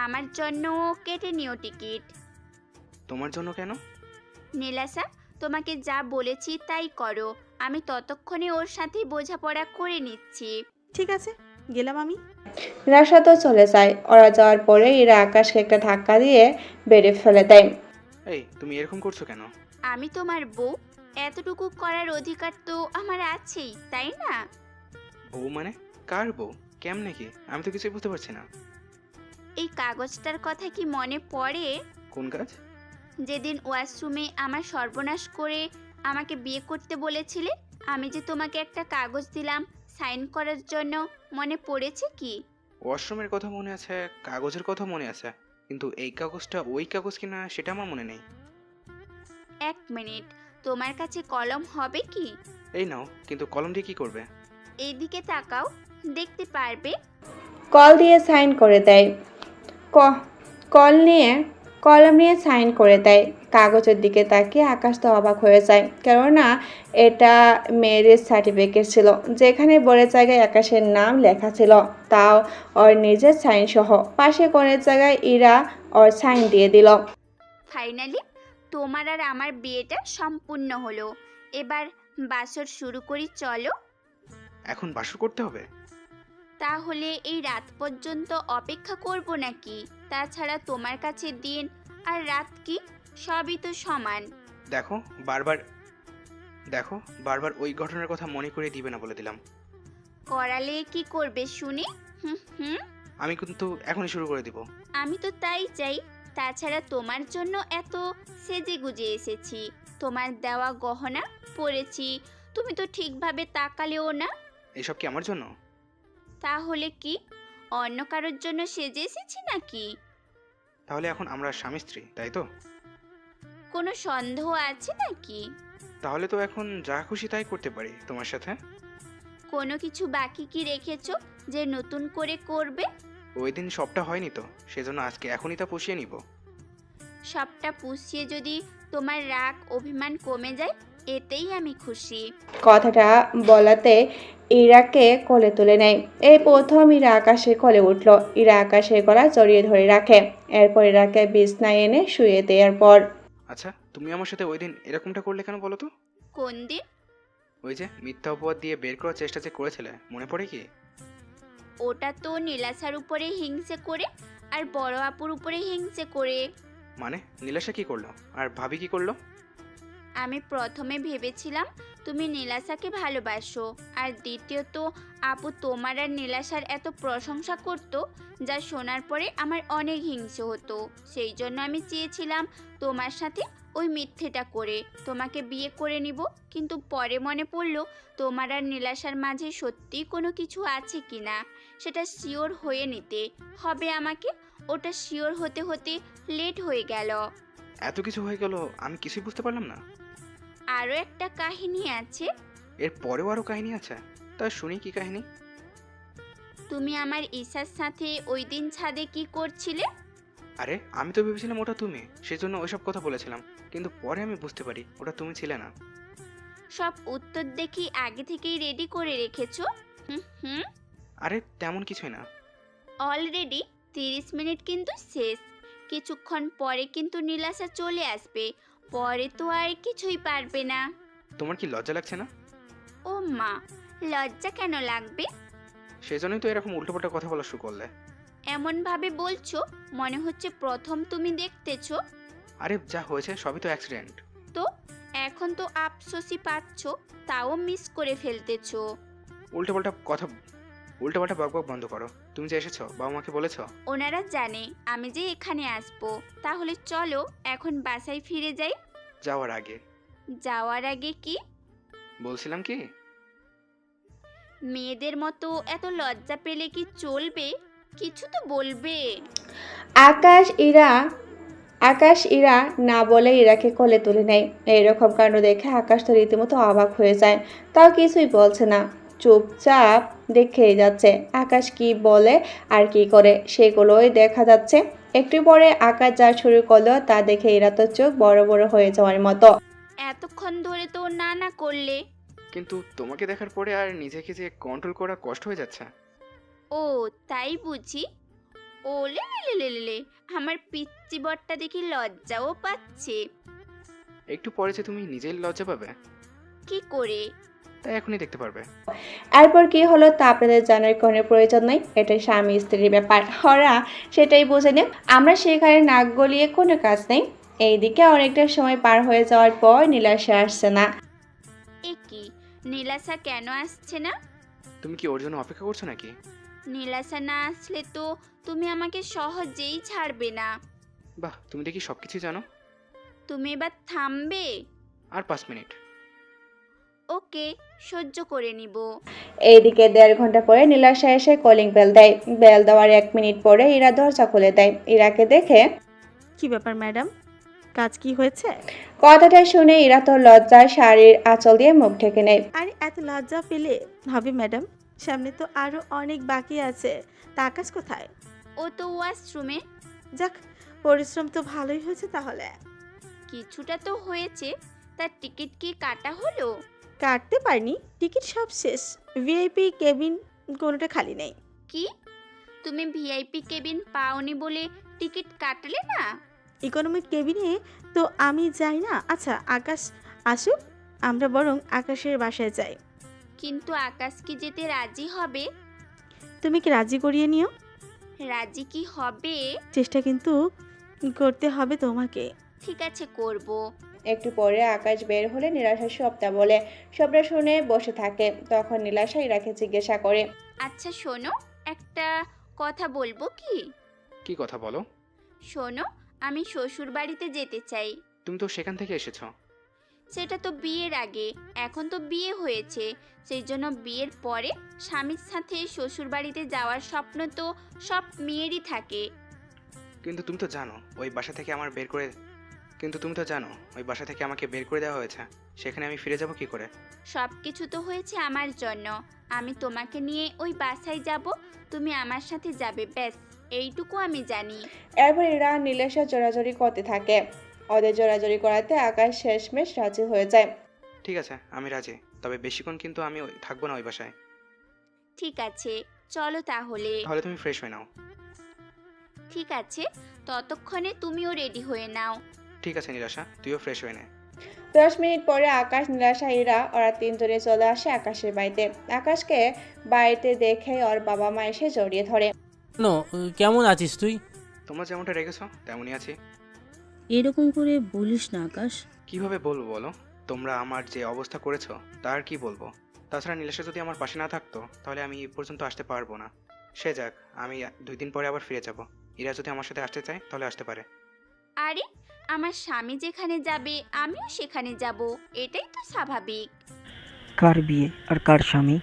আমার জন্য কেটে নিও টিকিট। তোমার জন্য কেন? নীলাশা, তোমাকে যা বলেছি তাই করো। আমি ততক্ষণে ওর সাথেই বোঝাপড়া করে নিচ্ছি। ঠিক আছে, গেলাম আমি। রাশাদও চলে যায়। ওরা যাওয়ার পরে ইরা আকাশকে একটা ধাক্কা দিয়ে বেড়ে ফেলে দেয়। এই, তুমি এরকম করছো কেন? আমি তোমার বউ, এতটুকু করার অধিকার তো আমার আছেই, তাই না? বউ মানে? কার বউ? কেমনে কি? আমি তো কিছুই বুঝতে পারছি না। এই কাগজটার কথা কি মনে পড়ে? কোন কাজ? যেদিন ওয়াশরুমে আমার সর্বনাশ করে আমাকে বিয়ে করতে বলেছিলে, আমি যে তোমাকে একটা কাগজ দিলাম সাইন করার জন্য, মনে পড়েছে কি? ওয়াশরুমের কথা মনে আছে, কাগজের কথা মনে আছে, কিন্তু এই কাগজটা ওই কাগজ কিনা সেটা আমার মনে নেই। এক মিনিট, তোমার কাছে কলম হবে কি? এই নাও, কিন্তু কলম দিয়ে কি করবে? এইদিকে তাকাও, দেখতে পারবে। কল দিয়ে সাইন করে দেয়। কলম নিয়ে সাইন করে দেয়। কাগজের দিকে তাকিয়ে আকাশ তো অবাক হয়ে যায়, কেননা এটা ম্যারেজ সার্টিফিকেট ছিল, যেখানে বড় জায়গায় আকাশের নাম লেখা ছিল, তাও ওর নিজের সাইন সহ। পাশে কোণের জায়গায় ইরা ওর সাইন দিয়ে দিল। ফাইনালি তোমার আর আমার বিয়েটা সম্পূর্ণ হলো। এবার বাসর শুরু করি, চলো। এখন বাসর করতে হবে? তাহলে এই রাত পর্যন্ত অপেক্ষা করব নাকি? তাছাড়া তোমার কাছে দিন আর রাত কি, সবই তো সমান। দেখো বারবার ওই ঘটনার কথা মনে করে দিবে না বলে দিলাম। করালে কি করবে শুনি? হুম। আমি কিন্তু এখনই শুরু করে দিব। আমি তো তাই চাই। তাছাড়া তোমার জন্য এত সেজে গুজে এসেছি, তোমার দেওয়া গহনা পরেছি, তুমি তো ঠিকভাবে তাকালেও না। এসব কি আমার জন্য? তাহলে কি অন্য কারোর জন্য সেজে এসেছি নাকি? তাহলে এখন আমরা স্বামী স্ত্রী, তাই তো? কোনো সন্দেহ আছে নাকি? তাহলে তো এখন যা খুশি তাই করতে পারি তোমার সাথে। কোনো কিছু বাকি কি রেখেছো যে নতুন করে করবে? ওই দিন সবটা হয়নি তো, সেজন্য আজকে এখনই তা পুষিয়ে নিব। সবটা পুষিয়ে যদি তোমার রাগ অভিমান কমে যায়, এতেই আমি খুশি। কথাটা বলাতে ইরাকে কোলে তুলে নেয়। এই প্রথম ইরা আকাশের কোলে উঠল। ইরা আকাশের গলা জড়িয়ে ধরে রাখে। এরপর ইরাকে বিছনায় এনে শুয়ে দেওয়ার পর, আচ্ছা, তুমি আমার সাথে ওই দিন এরকমটা করলে কেন বলো তো? কোন দিন? ওই যে মিথ্যা অপবাদ দিয়ে বের করার চেষ্টা যে করেছিলে, মনে পড়ে কি? ওটা তো নীলাশার উপরে হিংসে করে আর বড় আপুর উপরে হিংসে করে। মানে নীলাশা কি করলো আর ভাবি কি করলো? আমি প্রথমে ভেবেছিলাম তুমি নীলাশাকে ভালোবাসো, আর দ্বিতীয়ত আপু তোমার আর নীলাশার এত প্রশংসা করতো, যা শোনার পরে আমার অনেক হিংসে হতো। সেই জন্য আমি চেয়েছিলাম তোমার সাথে ওই মিথ্যেটা করে তোমাকে বিয়ে করে নিব। কিন্তু পরে মনে পড়লো তোমার আর নীলাশার মাঝে সত্যিই কোনো কিছু আছে কি না, সেটা শিওর হয়ে নিতে হবে আমাকে। ওটা শিওর হতে হতে লেট হয়ে গেল। এত কিছু হয়ে গেল, আমি কিছুই বুঝতে পারলাম না। আরও একটা কাহিনী আছে। এর পরেও আরো কাহিনী আছে? তা শুনি, কি কাহিনী? তুমি আমার ঈশার সাথে ওই দিন ছাদে কি করছিলে? আরে আমি তো ভেবেছিলাম ওটা তুমি, সেজন্য ওইসব কথা বলেছিলাম, কিন্তু পরে আমি বুঝতে পারি ওটা তুমি ছিলে না। সব উত্তর দেখি আগে থেকেই রেডি করে রেখেছো। হুম। আরে তেমন কিছুই না। অলরেডি 30 মিনিট কিন্তু শেষ। কিছুক্ষণ পরে কিন্তু নীলাশা চলে আসবে, পরে তো আর কিছুই পারবে না। তোমার কি লজ্জা লাগছে না? ও মা, লজ্জা কেন লাগবে? সেজন্যই তো এরকম উল্টোপাল্টা কথা বলা শুরু করলে। এমন ভাবে বলছো মনে হচ্ছে প্রথম তুমি দেখতেছো। আরে যা হয়েছে সবই তো অ্যাক্সিডেন্ট। তো এখন তো আফসোসই পাচ্ছ, তাও মিস করে ফেলতেছো। উল্টোপাল্টা বকবক বন্ধ করো। তুমি যে এসেছো, বাবা মাকে বলেছো? ওনারা জানে আমি যে এখানে আসবো। তাহলে চলো এখন বাসায় ফিরে যাই। যাওয়ার আগে কি বলছিলাম কি, মেয়েদের মতো এত লজ্জা পেলে কি চলবে? কিছু তো বলবে। আকাশ ইরা না বলে ইরাকে কোলে তুলে নেয়। এইরকম কাণ্ড দেখে আকাশ তো রীতিমতো অবাক হয়ে যায়, তাও কিছুই বলছে না, চুপচাপ দেখেই যাচ্ছে আকাশ কি বলে আর কি করে সেগুলোই দেখা যাচ্ছে। একটু পরে আকাশ যা শুরু করলো তা দেখে ইরা তো চোখ বড় বড় হয়ে যাওয়ার মতো। এতক্ষণ ধরে তো না করলে, কিন্তু তোমাকে দেখার পরে আর নিজেকে যে কন্ট্রোল করা কষ্ট হয়ে যাচ্ছে। ও তাই বুঝি? ও লে লে লে লে লে, আমার পিচ্চি বরটা দেখি লজ্জাও পাচ্ছে। একটু পরে যে তুমি নিজেই লজ্জা পাবে, কি করে? তাই এখনই দেখতে পারবে। এরপর কি হলো তা আপনাদের জানার কোনো প্রয়োজন নেই, এটা স্বামী স্ত্রীর ব্যাপার, ওরা সেটাই বুঝে নেব। আমরা সেখানে নাক গলিয়ে কোনো কাজ নেই। এইদিকে অনেকটা সময় পার হয়ে যাওয়ার পর নীলাশা আসছে না। এ কি, নীলাশা কেন আসছে না? তুমি কি ওর জন্য অপেক্ষা করছো নাকি? নীলাশা না আসলে তো তুমি আমাকে সহজেই ছাড়বে না। বাহ, তুমি দেখি সবকিছু জানো। তুমি এবার থামবে? আর 5 মিনিট। ওকে, সহ্য করে নিব। এইদিকে 1.5 ঘন্টা পরে নীলাশা এসে কলিং বেল দেয়। বেল দেওয়ার 1 মিনিট পরে ইরা দরজা খুলে দেয়। ইরাকে দেখে, কি ব্যাপার ম্যাডাম, কাজ কি হয়েছে? কথাটা শুনে ইরা তো লজ্জায় শাড়ির আঁচল দিয়ে মুখ ঢেকে নেয়। আরে এত লজ্জা পেলে হবে ম্যাডাম, সামনে তো আরো অনেক বাকি আছে। তা আকাশ কোথায়? ও তো ওয়াশরুমে। যাক, পরিশ্রম তো ভালোই হয়েছে তাহলে। কিছুটা তো হয়েছে। তার টিকিট কি কাটা হলো? কাটতে পারিনি, টিকিট সব শেষ। ভিআইপি কেবিন কোনোটা খালি নেই। কি, তুমি ভিআইপি কেবিন পাওনি বলে টিকিট কাটলে না? ইকোনমিক কেবিনে তো আমি যাই না। আচ্ছা আকাশ আসুক, আমরা বরং আকাশের বাসায় যাই। কিন্তু আকাশ কি যেতে রাজি হবে? তুমি কি রাজি করিয়ে নিও। রাজি কি হবে? চেষ্টা কিন্তু করতে হবে তোমাকে। ঠিক আছে, করব। একটু পরে আকাশ বের হলে নীলাশা সবটা বলে। সবটা শুনে বসে থাকে। তখন নীলাশা ইরাকে জিজ্ঞাসা করে, আচ্ছা শোনো, একটা কথা বলবো কি? কি কথা বলো? শোনো, আমি শ্বশুর বাড়িতে যেতে চাই। তুমি তো সেখান থেকে এসেছো। সেটা তো বিয়ের আগে, এখন তো বিয়ে হয়েছে। সেই জন্য বিয়ের পরে স্বামীর সাথে শ্বশুর বাড়িতে যাওয়ার স্বপ্ন তো সব মেয়েরই থাকে। কিন্তু তুমি তো জানো ওই বাসা থেকে আমাকে বের করে দেওয়া হয়েছে। সেখানে আমি ফিরে যাব কি করে? সব কিছু তো হয়েছে আমার জন্য। আমি তোমাকে নিয়ে ওই বাসায় যাব, তুমি আমার সাথে যাবে, ব্যাস এইটুকু আমি জানি। এরপর ইরা আর নীলাশা জোরাজোরি করতে থাকে। ওদের জোরাজোরি করাতে আকাশ শেষমেশ রাজি হয়ে যায়। ঠিক আছে, আমি রাজি, তবে বেশিক্ষণ কিন্তু আমি থাকবো না ওই বাসায়। ঠিক আছে, চলো তাহলে। তাহলে তুমি ফ্রেশ হয়ে নাও। ঠিক আছে, ততক্ষণে তুমিও রেডি হয়ে নাও। ঠিক আছে নীলাশা, তুইও ফ্রেশ হয়ে নে। 10 মিনিট পরে আকাশ, নীলাশা, ইরা ওরা তিনজনে চলে আসে আকাশের বাড়িতে। আকাশকে বাড়িতে দেখে ওর বাবা মা এসে জড়িয়ে ধরে। কেমন আছিস তুই? তোমরা যেমনটা রেখেছো তেমনই আছি। এরকম করে বলিস না আকাশ। কিভাবে বলবো বলো? তোমরা আমার যে অবস্থা করেছো তার কি বলবো? তাছাড়া নীলাশা যদি আমার পাশে না থাকতো তাহলে আমি এই পর্যন্ত আসতে পারবো না। সে যাক, আমি 2 দিন পরে আবার ফিরে যাব। ইরা যদি আমার সাথে আসতে চায় তাহলে আসতে পারে। আরে, আমার স্বামী যেখানে যাবে আমিও সেখানে যাব, এটাই তো স্বাভাবিক। কার বিয়ে আর কার স্বামী?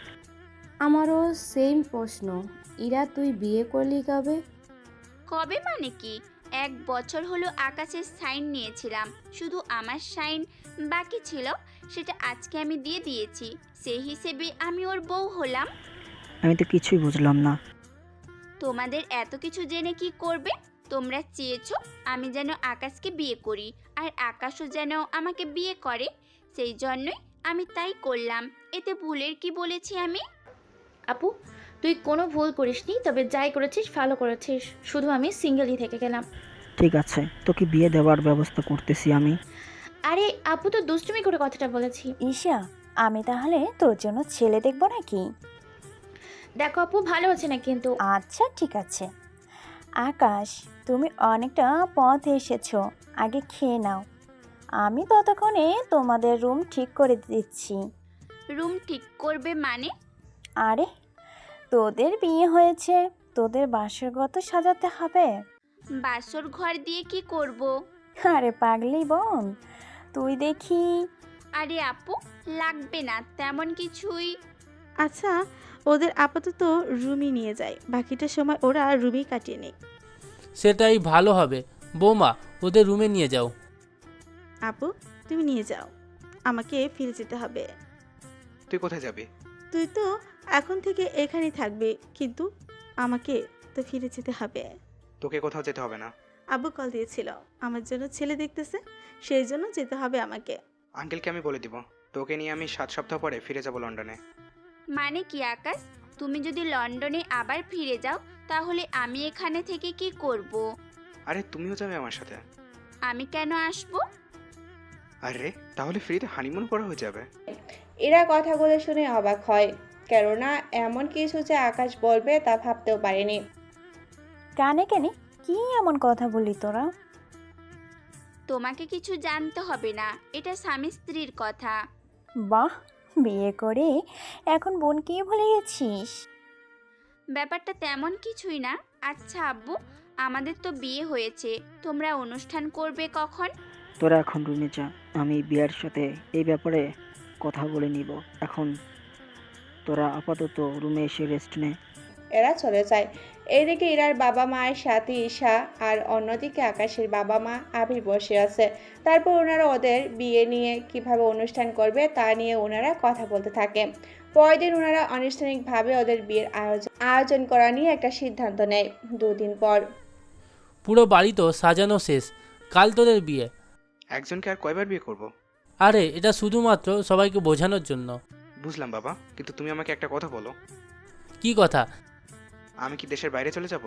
আমারও সেম প্রশ্ন। ইরা, তুই বিয়ে করলি কবে? কবে মানে কি, 1 বছর হলো আকাশের সাইন নিয়েছিলাম। শুধু আমার সাইন বাকি ছিল, সেটা আজকে আমি দিয়ে দিয়েছি। সেই হিসেবে আমি ওর বউ হলাম। আমি তো কিছুই বুঝলাম না। তোমাদের এত কিছু জেনে কি করবে? তোমরা চেয়েছো আমি যেন আকাশকে বিয়ে করি, আর আকাশও যেন আমাকে বিয়ে করে। সেই জন্যই আমি তাই করলাম। এতে ভুলের কি বলেছি আমি? আপু, তুই কোনো ভুল করিসনি, তবে যাই করেছিস ভালো করেছিস। শুধু আমি সিঙ্গেলই থেকে গেলাম। ঠিক আছে, তোকে বিয়ে দেওয়ার ব্যবস্থা করতেছি আমি। আরে আপু তো দুষ্টুমি করে কথাটা বলেছি। ঈশা, আমি তাহলে তোর জন্য ছেলে দেখবো নাকি? দেখো আপু, ভালো হচ্ছে না কিন্তু। আচ্ছা ঠিক আছে। আকাশ, তুমি অনেকটা পথ এসেছো, আগে খেয়ে নাও। আমি ততক্ষণে তোমাদের রুম ঠিক করে দিচ্ছি। রুম ঠিক করবে মানে? আরে, তোদের বিয়ে হয়েছে, তোদের বাসর ঘর তো সাজাতে হবে। বাসর ঘর দিয়ে কি করব? আরে পাগলি বোন, তুই দেখি। আরে আপু, লাগবে না তেমন কিছুই। আচ্ছা, ওদের আপাতত রুমই নিয়ে যায়, বাকিটা সময় ওরা রুমই কাটিয়ে নেয়। সেটাই ভালো হবে বৌমা, ওদের রুমে নিয়ে যাও। আপু, তুমি নিয়ে যাও, আমাকে ফিরে যেতে হবে। তুই কোথায় যাবি? তুই তো এখন থেকে এখানেই থাকবি, কিন্তু আমাকে তো ফিরে যেতে হবে। তোকে কোথাও যেতে হবে না। আব্বু কল দিয়েছিল, আমার জন্য ছেলে দেখতেছে, সেই জন্য যেতে হবে আমাকে। আঙ্কেলকে আমি বলে দিব। তোকে নিয়ে আমি 7 সপ্তাহ পরে ফিরে যাব লন্ডনে। মানে কি আকাশ, তুমি যদি লন্ডনে আবার ফিরে যাও তাহলে আমি এখানে থেকে কি করব? আরে তুমিও যাবে আমার সাথে? আমি কেন আসবো? আরে তাহলে ফ্রিতে হানিমুন করা হয়ে যাবে। এরা কথাগুলো শুনে অবাক হয়, কেননা এমন কিছু যে আকাশ বলবে তা ভাবতেও পারেনি। কানে কানে কি এমন কথা বলি তোরা? তোমাকে কিছু জানতে হবে না, এটা স্বামী স্ত্রীর কথা। বাহ, বিয়ে করে এখন বোনকে ভুলে গেছিস? ব্যাপারটা তেমন কিছুই না। আচ্ছা আব্বু, আমাদের তো বিয়ে হয়েছে, তোমরা অনুষ্ঠান করবে কখন? তোরা এখন রুমে যা, আমি বিয়ার সাথে এই ব্যাপারে কথা বলে নিব। এখন তোরা আপাতত রুমে এসে রেস্ট নে। এরা চলে যায়। এইদিকে ইরার বাবা মায়ের সাথে ঈশা আর অন্যদিকে আকাশের বাবা মা আবির বসে আছে। তারপর ওনারা ওদের বিয়ে নিয়ে কিভাবে অনুষ্ঠান করবে তা নিয়ে ওনারা কথা বলতে থাকে। পরের দিন ওনারা আনুষ্ঠানিকভাবে ওদের বিয়ের আয়োজন করা নিয়ে একটা সিদ্ধান্ত নেয়। 2 দিন পর পুরো বাড়ি তো সাজানো শেষ, কাল তোদের বিয়ে। একজনকে আর কয়বার বিয়ে করব? আরে এটা শুধুমাত্র সবাইকে বোঝানোর জন্য। বুঝলাম বাবা, কিন্তু তুমি আমাকে একটা কথা বলো। কি কথা? আমি কি দেশের বাইরে চলে যাব?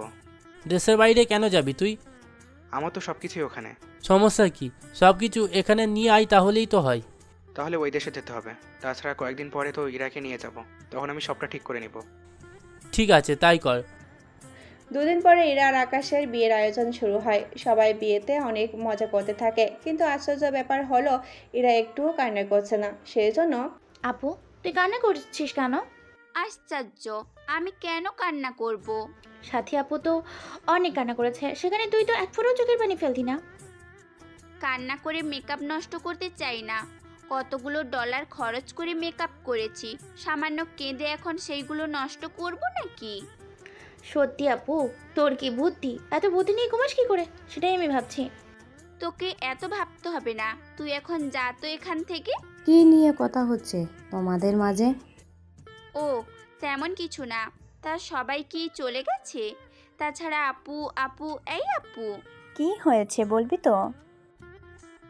দেশের বাইরে কেন যাবি তুই? আমার তো সব কিছুই ওখানে। সমস্যা কি? সব কিছু এখানে নিয়ে আয়, তাহলেই তো হয়। তাহলে ওই দেশে যেতে হবে। তাছাড়া কয়েকদিন পরে তো ইরাকে নিয়ে যাব, তখন আমি সবটা ঠিক করে নিব। ঠিক আছে, তাই কর। 2 দিন পরে ইরা আর আকাশের বিয়ের আয়োজন শুরু হয়। সবাই বিয়েতে অনেক মজা করতে থাকে, কিন্তু আশ্চর্য ব্যাপার হলো ইরা একটুও কান্না করছে না। সেই জন্য আপু, তুই কান্না করছিস কেন? আশ্চর্য, আমি কেন কান্না করব? সাথী আপু তো অনেক কান্না করেছে, সেখানে তুই তো এক ফোঁটাও চোখের পানি ফেলতি না। কান্না করে মেকআপ নষ্ট করতে চাই না। কতগুলো ডলার খরচ করে মেকআপ করেছি, সামান্য কেঁদে এখন সেইগুলো নষ্ট করব নাকি? সত্যি আপু, তোর কি বুদ্ধি? এত বুদ্ধি নিয়ে ঘুমাস কি করে, সেটাই আমি ভাবছি। তোকে এত ভাবতে হবে না, তুই এখন যা তো এখান থেকে। কি নিয়ে কথা হচ্ছে তোমাদের মাঝে? ও তেমন কিছু না। তা সবাই কি চলে গেছে? তাছাড়া আপু আপু এই আপু, কি হয়েছে বলবি তো?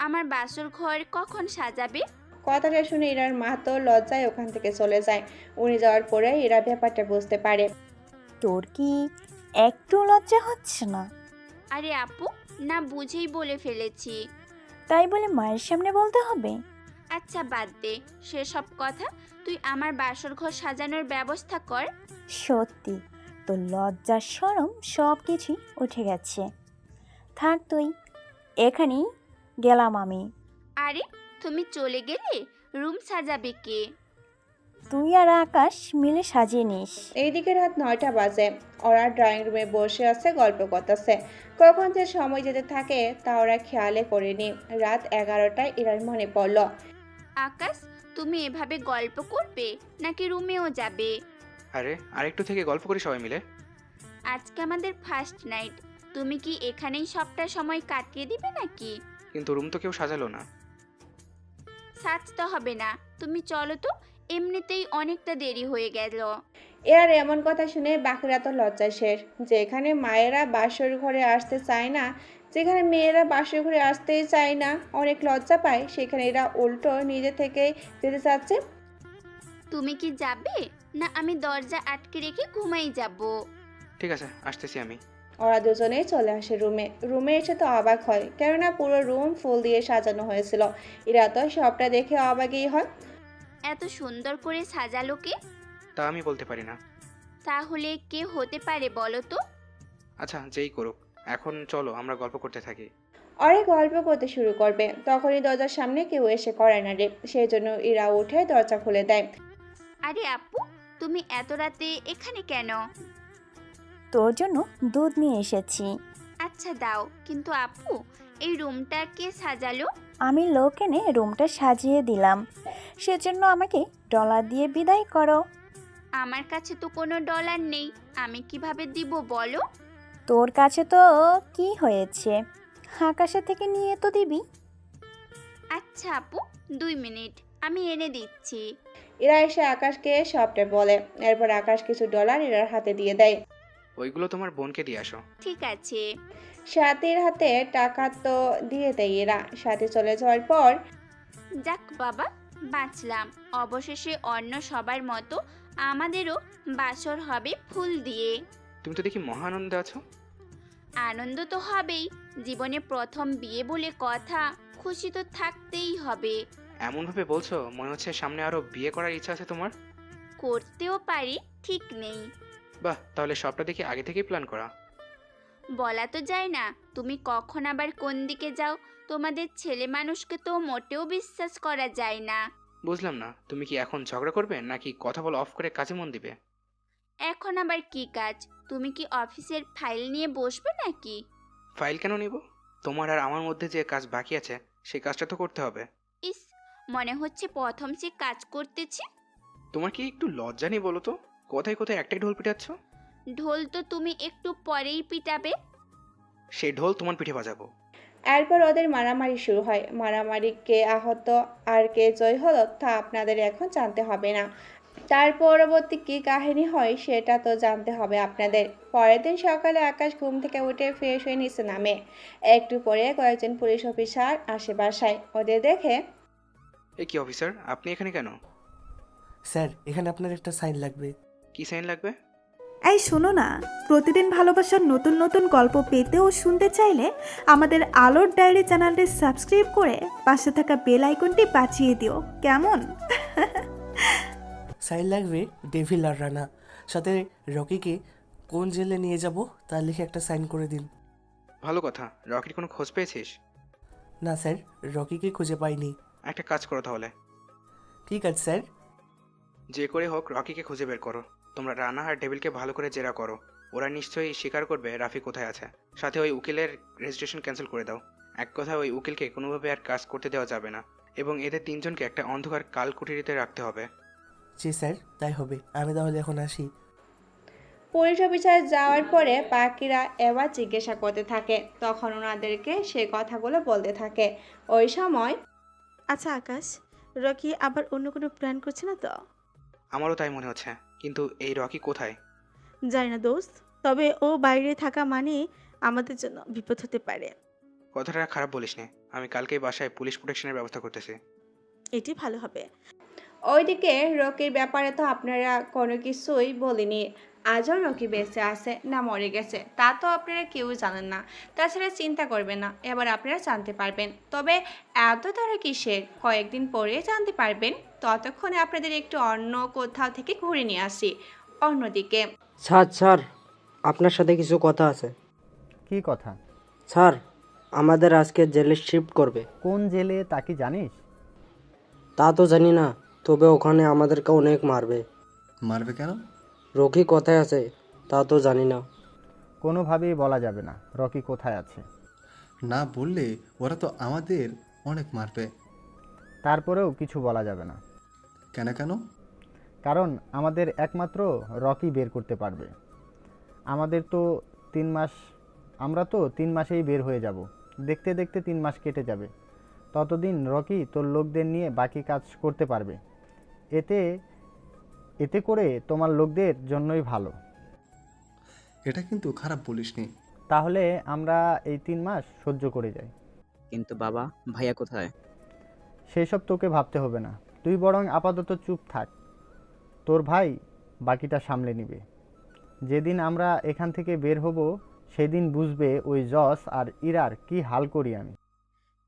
আমার বাসর ঘর কখন সাজাবে? কথাটা শুনে ইরার মা তো লজ্জায় ওখান থেকে চলে যায়। উনি যাওয়ার পরে ইরা ব্যাপারটা বুঝতে পারে। তোর কি একটু লজ্জা হচ্ছে না? আরে আপু, না বুঝেই বলে ফেলেছি। তাই বলে মায়ের সামনে বলতে হবে? আচ্ছা বাদ দে সেসব কথা, তুই আমার বাসর ঘর সাজানোর ব্যবস্থা কর। সত্যি তোর লজ্জা শরম সব কিছুই উঠে গেছে। থাক তুই, এখানেই গেলাম আমি। আরে তুমি চলে গেলে, রুম সাজাবে কে? তুই আর আকাশ মিলে সাজিয়ে নিস। এইদিকে রাত 9টা বাজে। ওরা ড্রয়িং রুমে বসে আছে, গল্প করতেছে। কখন যে সময় যেতে থাকে তা ওরা খেয়ালে করেনি। রাত 11টায় ইরার মনে পড়ল। আকাশ, তুমি এভাবে গল্প করবে নাকি রুমেও যাবে? আরে আরেকটু থেকে গল্প করি সবাই মিলে। আজকে আমাদের ফার্স্ট নাইট, তুমি কি এখানেই সবটা সময় কাটিয়ে দিবে নাকি? কিন্তু রুম তো কেউ সাজালো না। সাজতে হবে না, তুমি চলো তো, এমনিতেই অনেকটা দেরি হয়ে গেল। এর এমন কথা শুনে বাকিরা তো লজ্জা শেষ। যেখানে মায়েরা বাসর ঘরে আসতে চায় না, যেখানে মেয়েরা বাসর ঘরে আসতেই চায় না, অনেক লজ্জা পায়, সেখানে এরা উল্টো নিজে থেকেই যেতে চাচ্ছে। তুমি কি যাবে না আমি দরজা আটকে রেখে ঘুমাই যাব? ঠিক আছে, আসতেছি আমি। ওরা দুজনেই চলে আসে রুমে। রুমে এসে তো অবাক হয়, কেননা পুরো রুম ফুল দিয়ে সাজানো হয়েছিল। এরা তো সবটা দেখে অবাকই হয়। এত সুন্দর করে সাজালো কে? তা আমি বলতে পারি না। তাহলে কে হতে পারে বলো তো? আচ্ছা যেই করুক, এখন চলো আমরা গল্প করতে থাকি। অনেক গল্প করতে শুরু করবে, তখনই দরজার সামনে কেউ এসে করে না রে। সেই জন্য ইরা উঠে দরজা খুলে দেয়। আরে আপু, তুমি এত রাতে এখানে কেন? তোর জন্য দুধ নিয়ে এসেছি। আচ্ছা দাও, কিন্তু আপু এই রুমটা কে সাজালো? আমি লোক এনে রুমটা সাজিয়ে দিলাম, সেজন্য আমাকে ডলার দিয়ে বিদায় করো। আমার কাছে তো কোনো ডলার নেই, আমি কিভাবে দিব বলো? তোর কাছে তো কি হয়েছে, আকাশে থেকে নিয়ে তো দিবি। আচ্ছা আপু, 2 মিনিট, আমি এনে দিচ্ছি। ইরা এসে আকাশকে সবটা বলে। এরপর আকাশ কিছু ডলার ইরার হাতে দিয়ে দেয়। ওইগুলো তোমার বোনকে দিয়ে আসো। ঠিক আছে। সাথীর হাতে টাকা তো দিয়ে দেয় এরা। সাথী চলে যাওয়ার পর যাক বাবা, বাঁচলাম। অবশেষে অন্য সবার মতো আমাদেরও বাসর হবে ফুল দিয়ে। তুমি তো দেখি মহা আনন্দে আছো। আনন্দ তো হবেই, জীবনে প্রথম বিয়ে বলে কথা, খুশি তো থাকতেই হবে। এমনভাবে বলছো মনে হচ্ছে সামনে আরো বিয়ে করার ইচ্ছা আছে তোমার। করতেও পারি, ঠিক নেই। বাহ, তাহলে সবটা দেখি আগে থেকেই প্ল্যান করা। বলা তো যায় না, তুমি কখন আবার কোন দিকে যাও। তোমাদের ছেলে মানুষকে তো মোটেও বিশ্বাস করা যায় না। বুঝলাম না, তুমি কি এখন ঝগড়া করবে নাকি কথা বলা অফ করে কাজে মন দিবে? এখন আবার কি কাজ? তুমি কি অফিসের ফাইল নিয়ে বসবে নাকি? ফাইল কেন নিব? তোমার আর আমার মধ্যে যে কাজ বাকি আছে সেই কাজটা তো করতে হবে। ইস, মনে হচ্ছে প্রথম সে কাজ করতেছি। তোমার কি একটু লজ্জা নেই বলো তো? কোথায় কোথায় একটাই ঢোল পিটাচ্ছ? ঢোল তো তুমি একটু পরেই পিটাবে। সেই ঢোল তোমার পিঠে বাজাবো। এরপর ওদের মারামারি শুরু হয়। মারামারি কে আহত আর কে জয় হলো তা আপনাদের এখন জানতে হবে না। তার পরবর্তী কী কাহিনী হয় সেটা তো জানতে হবে আপনাদের। পরের দিন সকালে আকাশ ঘুম থেকে উঠে ফ্রেশ হয়ে নিচে নামে। একটু পরে কয়েকজন পুলিশ অফিসার আসে বাসায়। ওদের দেখে, এ কি অফিসার, আপনি এখানে কেন? স্যার, এখানে আপনার একটা সাইন লাগবে। কি সাইন লাগবে? এই শোনো না, প্রতিদিন ভালোবাসার নতুন নতুন গল্প পেতে ও শুনতে চাইলে আমাদের আলোর ডায়েরি চ্যানেলটি সাবস্ক্রাইব করে পাশে থাকা বেল আইকনটি বাজিয়ে দিও, কেমন? সাইন লাগবে ডেভিল আর রানা, সাথে রকিকে কোন জেলে নিয়ে যাব তা লিখে একটা সাইন করে দিন। ভালো কথা। রকির কোনো খোঁজ পেয়েছিস? না স্যার, রকিকে খুঁজে পাইনি। একটা কাজ করো তাহলে। ঠিক আছে স্যার। যে করে হোক রকিকে খুঁজে বের করো। তোমরা রানা আর ডেভিলকে ভালো করে জেরা করো। ওরা নিশ্চয়ই স্বীকার করবে রাফি কোথায় আছে। সাথে ওই উকিলের রেজিস্ট্রেশন ক্যান্সেল করে দাও। এক কথায় ওই উকিলকে কোনোভাবে আর কাজ করতে দেওয়া যাবে না, এবং এদের তিনজনকে একটা অন্ধকার কালকুঠিরিতে রাখতে হবে। জি স্যার, তাই হবে। আমি তাহলে এখন আসি। পুলিশ অফিসার যাওয়ার পরে বাকিরা এবার জিজ্ঞাসা করতে থাকে। তখন ওনাদেরকে সে কথাগুলো বলতে থাকে। ওই সময়, আচ্ছা আকাশ, রকি আবার অন্য কোনো প্ল্যান করছে না তো? আমারও তাই মনে হচ্ছে, কিন্তু এই রকি কোথায়? জানি না দোস্ত, তবে ও বাইরে থাকা মানে আমাদের জন্য বিপদ হতে পারে। কথাটা খারাপ বলিস নে। আমি কালকেই বাসায় পুলিশ প্রোটেকশনের ব্যবস্থা করতেছি। এটি ভালো হবে। ওইদিকে রকির ব্যাপারে তো আপনারা কোনো কিছুই বলিনি। আজও রকি বেঁচে আছে না মরে গেছে তা তো আপনারা কেউ জানেন না। তাছাড়া চিন্তা করবেন না, এবার আপনারা জানতে পারবেন। তবে এত তারা কিসের, কয়েকদিন পরে জানতে পারবেন। ততক্ষণে আপনাদের একটু অন্য কোথাও থেকে ঘুরে নিয়ে আসি। অন্যদিকে, স্যার, আপনার সাথে কিছু কথা আছে। কি কথা? স্যার, আমাদের আজকে জেলে শিফট করবে। কোন জেলে তা কি জানিস? তা তো জানি না, তবে ওখানে আমাদেরকে অনেক মারবে। মারবে কেন? রকি কোথায় আছে তা তো জানি না। কোনোভাবেই বলা যাবে না রকি কোথায় আছে। না বললে ওরা তো আমাদের অনেক মারবে। তারপরেও কিছু বলা যাবে না। কেন কেন? কারণ আমাদের একমাত্র রকি বের করতে পারবে। আমরা তো 3 মাসেই বের হয়ে যাব। দেখতে দেখতে 3 মাস কেটে যাবে। ততদিন রকি তোর লোকদের নিয়ে বাকি কাজ করতে পারবে। এতে করে তোমার লোকদের জন্যই ভালো। এটা কিন্তু খারাপ বলিসনি। তাহলে আমরা এই 3 মাস সহ্য করে যাই। কিন্তু বাবা, ভাইয়া কোথায়? সেসব তোকে ভাবতে হবে না। তুই বরং আপাতত চুপ থাক। তোর ভাই বাকিটা সামলে নিবে। যেদিন আমরা এখান থেকে বের হব সেদিন বুঝবে ওই জস আর ইরার কি হাল করি আমি।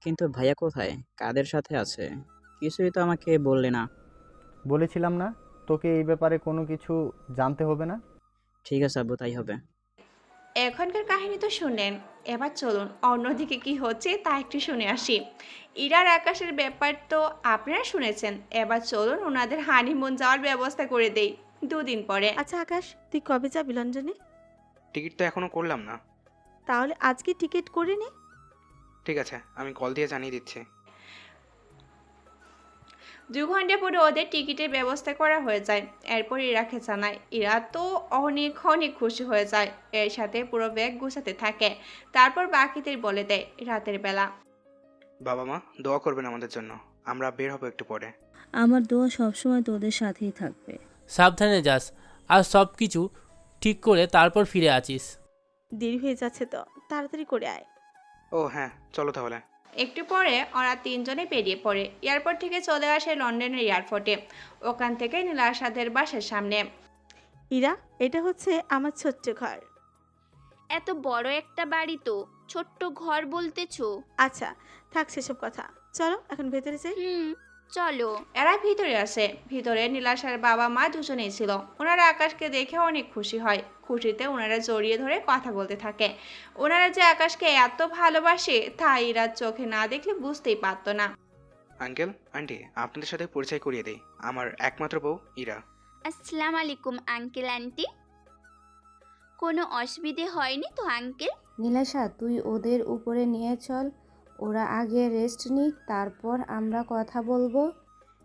কিন্তু ভাইয়া কোথায়, কাদের সাথে আছে? কিছুই তো আমাকে বললে না। বলেছিলাম না তোকে এই ব্যাপারে কোনো কিছু জানতে হবে না। ঠিক আছে আব্বু, তাই হবে। এখনকার কাহিনী তো শুনলেন, এবার চলুন অন্যদিকে কি হচ্ছে তা একটু শুনে আসি। ইরার আকাশের ব্যাপার তো আপনারা শুনেছেন। এবার চলুন ওনাদের হানিমুন যাওয়ার ব্যবস্থা করে দেই 2 দিন পরে। আচ্ছা আকাশ, তুই কবে যাবি লন্ডনে? টিকিট তো এখনো করলাম না। তাহলে আজকে টিকিট করে নে। ঠিক আছে, আমি কল দিয়ে জানিয়ে দিচ্ছি। 2 ঘন্টা পরে ওদের টিকিটের ব্যবস্থা করা হয়ে যায়। এরপর ইরাকে জানায়। ইরা তো অনেক খুশি হয়ে যায়। এর সাথে পুরো ব্যাগ গুছাতে থাকে। তারপর বাকিদের বলে দেয় রাতের বেলা, বাবা মা দোয়া করবেন আমাদের জন্য। আমরা বের হবো একটু পরে। আমার দোয়া সবসময় তোদের সাথেই থাকবে। সাবধানে যাস আর সব কিছু ঠিক করে তারপর ফিরে আসিস। দেরি হয়ে যাচ্ছে তো, তাড়াতাড়ি করে আয়। ও হ্যাঁ, চলো তাহলে। একটু পরে ওরা তিনজনে বেরিয়ে পড়ে। এয়ারপোর্ট থেকে চলে আসে লন্ডনের এয়ারপোর্টে। ওখান থেকে নীলাশাদের বাসার সামনে। ইরা, এটা হচ্ছে আমার ছোট্ট ঘর। এত বড় একটা বাড়ি তো, ছোট্ট ঘর বলতেছো? আচ্ছা থাক সেসব কথা, চলো এখন ভেতরে যাই। চলো। এরা ভিতরে আসে। ভিতরে নীলাশার বাবা মা দুজনেই ছিল। ওনারা আকাশকে দেখে অনেক খুশি হয়। খুশিতে ওনারা জড়িয়ে ধরে কথা বলতে থাকে। ওনারা যে আকাশকে এত ভালোবাসে তা ইরা চোখে না দেখলে বুঝতেই পারতো না। আঙ্কেল, আন্টি, আপনাদের সাথে পরিচয় করিয়ে দেই। আমার একমাত্র বউ ইরা। আসসালামু আলাইকুম আঙ্কেল আন্টি। কোনো অসুবিধে হয়নি তো আঙ্কেল? নীলাশা, তুই ওদের উপরে নিয়ে চল, ওরা আগে রেস্ট নিক, তারপর আমরা কথা বলবো।